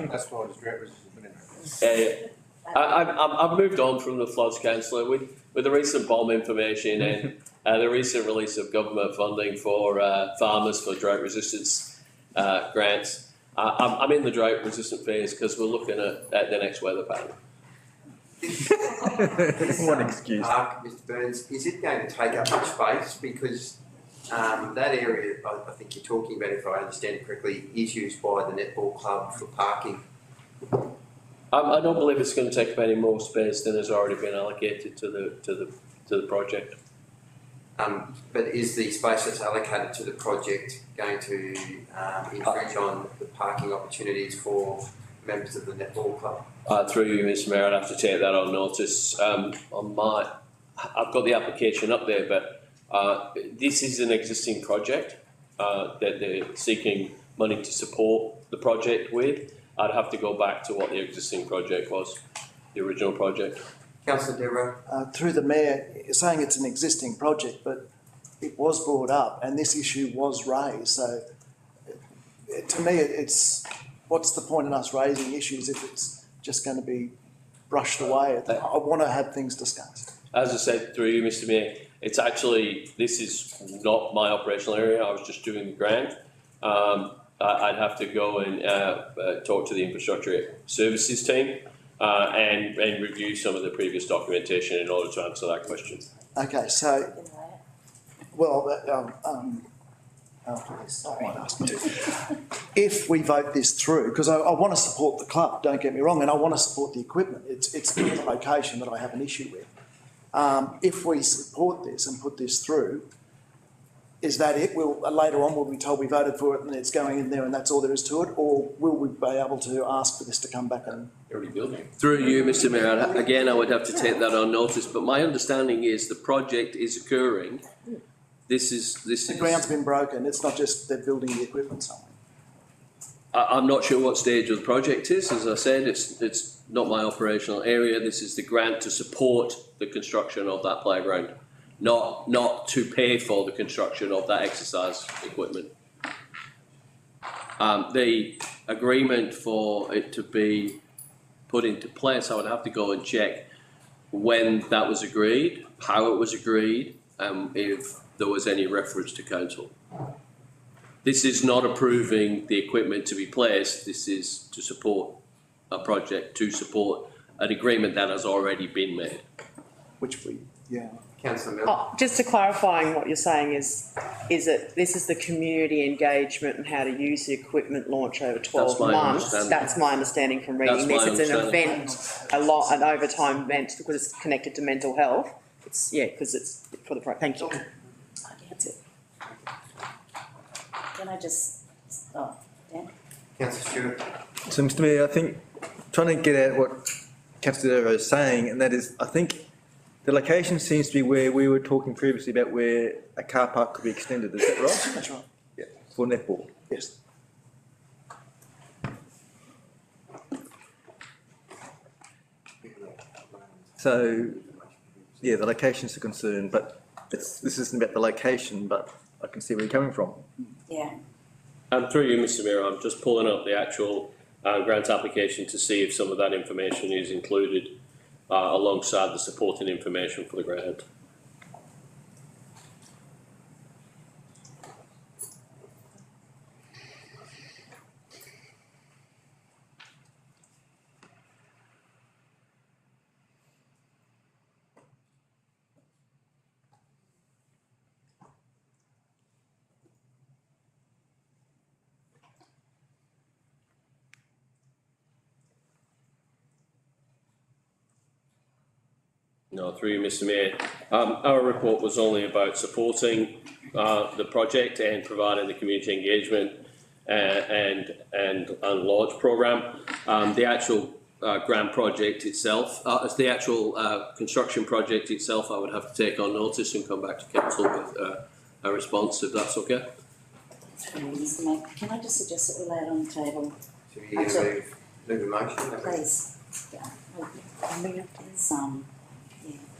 That's why it's drought resistant. I've moved on from the floods, Councillor, with the recent bomb information and the recent release of government funding for farmers for drought resistance grants. I'm in the drought resistant phase because we're looking at the next weather pattern. One excuse. Mr. Burns, is it going to take up much space? Because that area, I think you're talking about, if I understand it correctly, is used by the netball club for parking. I don't believe it's going to take up any more space than has already been allocated to the project. But is the space that's allocated to the project going to infringe on the parking opportunities for members of the netball club? Through you, Mr. Mayor, I'd have to take that on notice. I've got the application up there, but this is an existing project that they're seeking money to support the project with. I'd have to go back to what the existing project was, the original project. Councillor Devereux. Through the Mayor, saying it's an existing project, but it was brought up and this issue was raised. So to me, it's what's the point in us raising issues if it's just going to be brushed away? I want to have things discussed. As I said, through you, Mr. Mayor, it's actually, this is not my operational area. I was just doing the grant. I'd have to go and talk to the infrastructure services team and review some of the previous documentation in order to answer that question. Okay, so, well, if we vote this through, because I want to support the club, don't get me wrong, and I want to support the equipment. It's the location that I have an issue with. If we support this and put this through, is that it? Later on, will we be told we voted for it and it's going in there and that's all there is to it? Or will we be able to ask for this to come back and... Already building. Through you, Mr. Mayor, again, I would have to take that on notice, but my understanding is the project is occurring. The ground's been broken. It's not just they're building the equipment somewhere. I'm not sure what stage of the project is. As I said, it's not my operational area. This is the grant to support the construction of that playground, not to pay for the construction of that exercise equipment. The agreement for it to be put into place, I would have to go and check when that was agreed, how it was agreed, if there was any reference to council. This is not approving the equipment to be placed. This is to support a project, to support an agreement that has already been made. Which we, yeah. Councillor Mills. Oh, just to clarifying what you're saying is that this is the community engagement and how to use the equipment launch over 12 That's my months. understanding. That's my understanding from reading That's this. my It's an understanding. event, an overtime event because it's connected to mental health. It's, yeah, because it's for the, thank you. That's it. Can I just, oh, Dan? Councillor Stewart. So, Mr Mayor, I think trying to get at what Councillor Dero is saying, and that is, I think the location seems to be where we were talking previously about where a car park could be extended. Is that right? That's right. Yeah. For netball. Yes. So, yeah, the location's a concern, but this isn't about the location, but I can see where you're coming from. Yeah. Through you, Mr Mayor, I'm just pulling up the actual grant application to see if some of that information is included alongside the supporting information for the grant. No, through you, Mr Mayor. Our report was only about supporting the project and providing the community engagement and launch programme. The actual grant project itself, the actual construction project itself, I would have to take on notice and come back to council with a response, if that's okay. Mr Mayor, can I just suggest that we lay it on the table? So you're going to move a motion? Please. Yeah.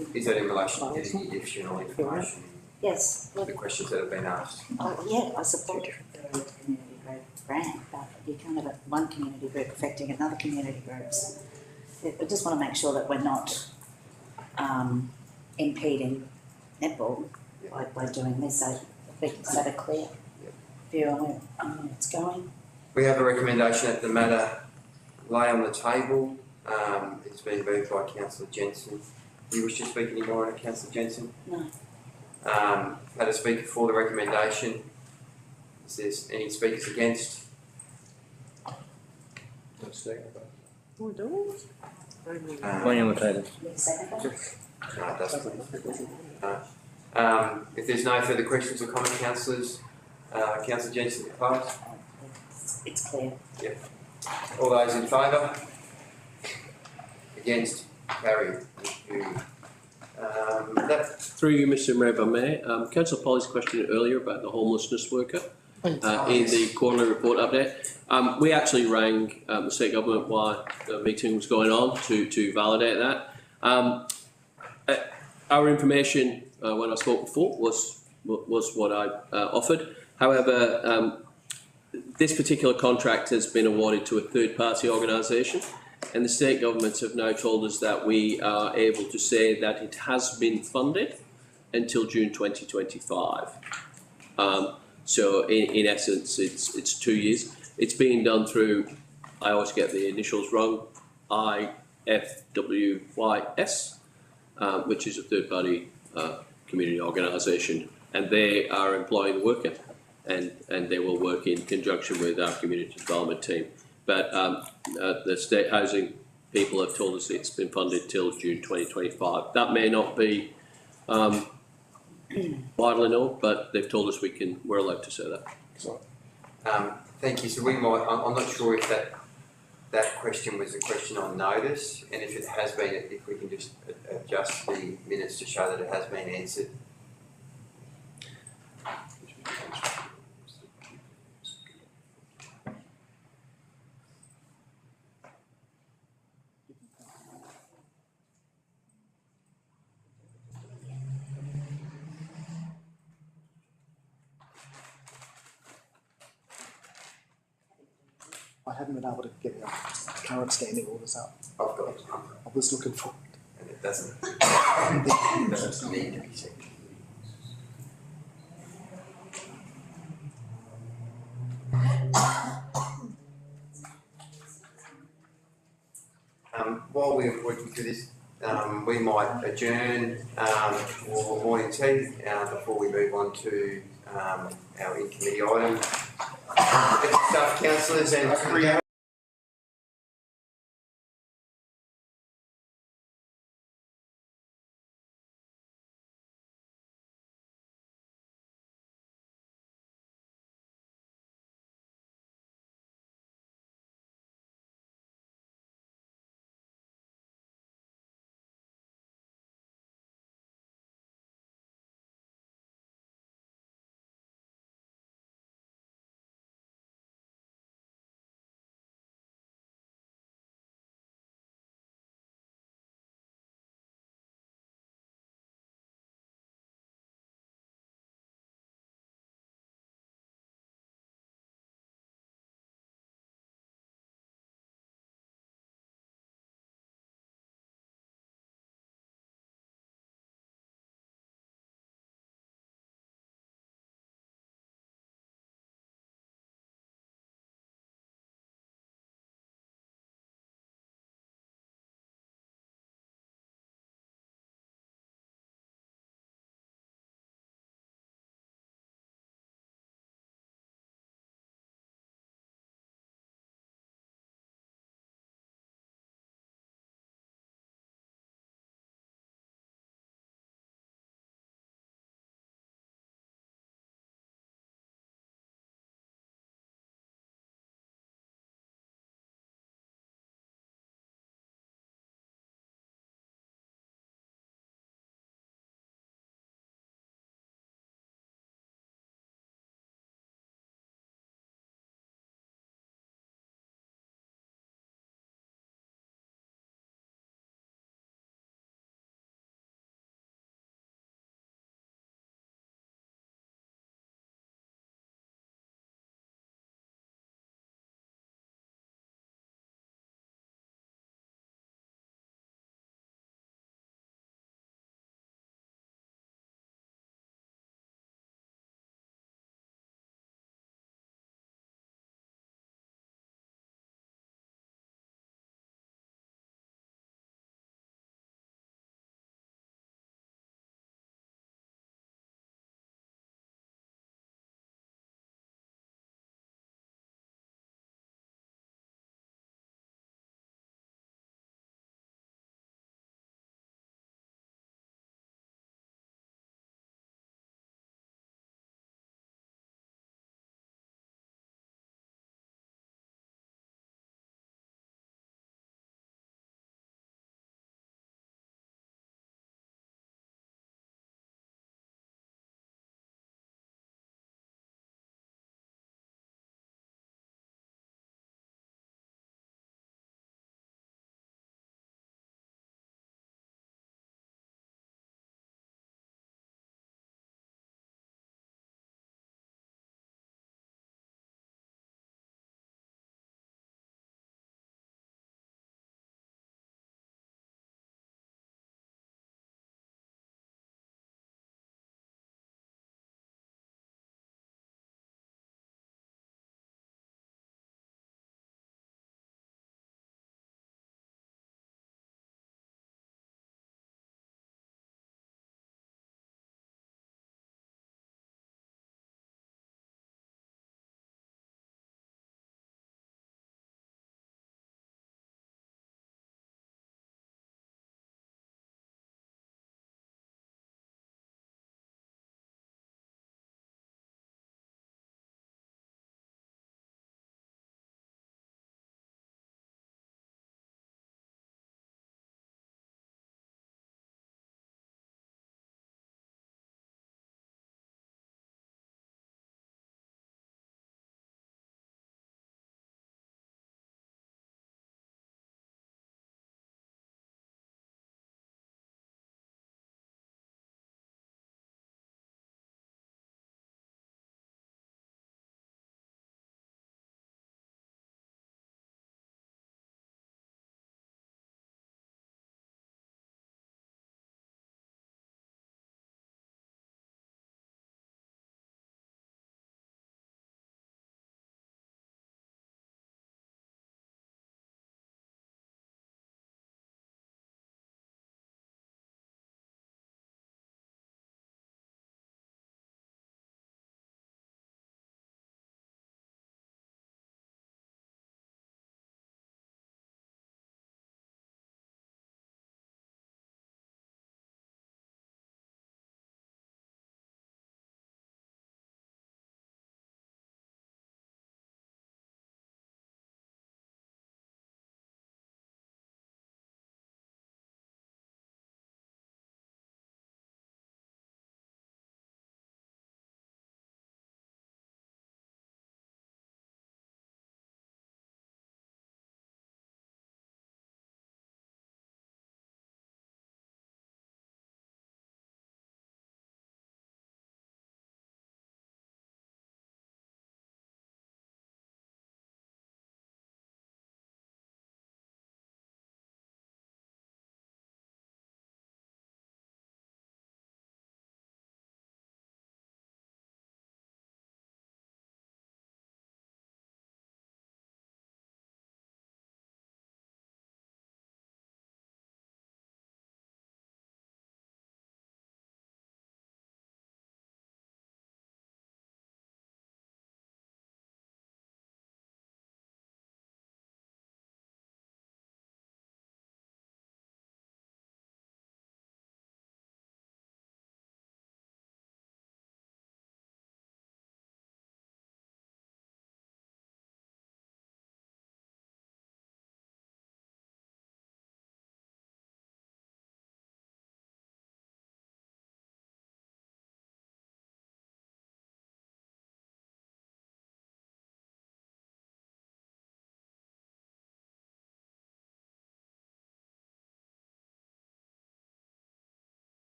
It's, Is that in relation to getting additional information? yes. The questions that have been asked. Oh, yeah, I support the community group grant, but you can't have one community group affecting another community groups. I just want to make sure that we're not impeding netball by doing this, so we can set a clear view on where it's going. We have a recommendation that the matter lay on the table. It's been moved by Councillor Jensen. Do you wish to speak any more on it, Councillor Jensen? No. Had a speaker for the recommendation. Is there any speakers against? Laying on the table. No, it doesn't. If there's no further questions or comments, councillors, Councillor Jensen to close. It's clear. Yep. All those in favour? Against? Carried. Thank you. Through you, Mr Mayor, if I may, Councillor Polly's question earlier about the homelessness worker in the quarterly report update. We actually rang the state government while the meeting was going on to validate that. Our information when I spoke before was what I offered. However, this particular contract has been awarded to a third-party organisation, and the state governments have now told us that we are able to say that it has been funded until June 2025. So in essence, it's 2 years. It's being done through, I always get the initials wrong, IFWYS, which is a third-party community organisation, and they are employing the worker, and they will work in conjunction with our community development team. But the state housing people have told us it's been funded till June 2025. That may not be widely known, but they've told us we're allowed to say that. Thank you. So we might, I'm not sure if that question was a question on notice, and if it has been, if we can just adjust the minutes to show that it has been answered. haven't been able to get the current standing orders up. I've got it. I was looking for And it doesn't need to be sectioned. While we're working through this, we might adjourn for morning tea before we move on to our in-committee item. Staff, councillors and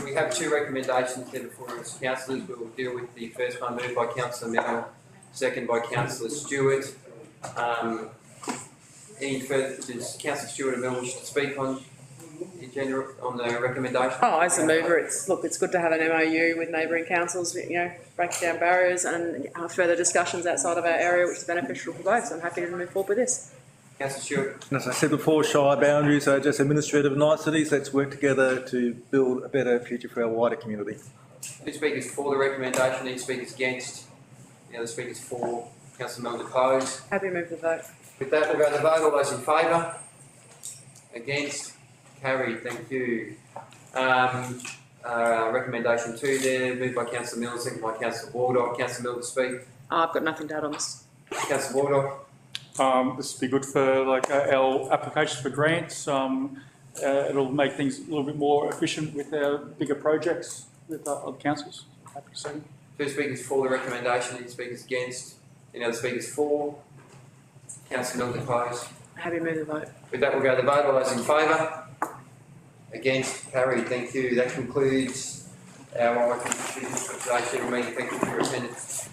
we have two recommendations here before us, councillors. We will deal with the first one moved by councillor Miller, second by councillor Stewart. Any further, does councillor Stewart and Miller wish to speak on the agenda, on the recommendation? Oh, as a mover, it's good to have an MOU with neighbouring councils, breaking down barriers and further discussions outside of our area, which is beneficial for both, so I'm happy to move forward with this. Councillor Stewart. And as I said before, shire boundaries are just administrative niceties. Let's work together to build a better future for our wider community. Two speakers for the recommendation, any speakers against, any other speakers for, councillor Miller opposed. Happy to move the vote. With that, we'll go to the vote. All those in favour? Against? Carried, thank you. Recommendation 2 there, moved by councillor Miller, second by councillor Waldock. Councillor Miller to speak. I've got nothing to add on this. Councillor Waldock. This would be good for like our applications for grants. It'll make things a little bit more efficient with our bigger projects with other councils. Happy to see. Two speakers for the recommendation, any speakers against, any other speakers for? Councillor Miller opposed. Happy to move the vote. With that, we'll go to the vote. All those in favour? Against? Carried, thank you. That concludes our items for today's general meeting. Thank you for your attendance.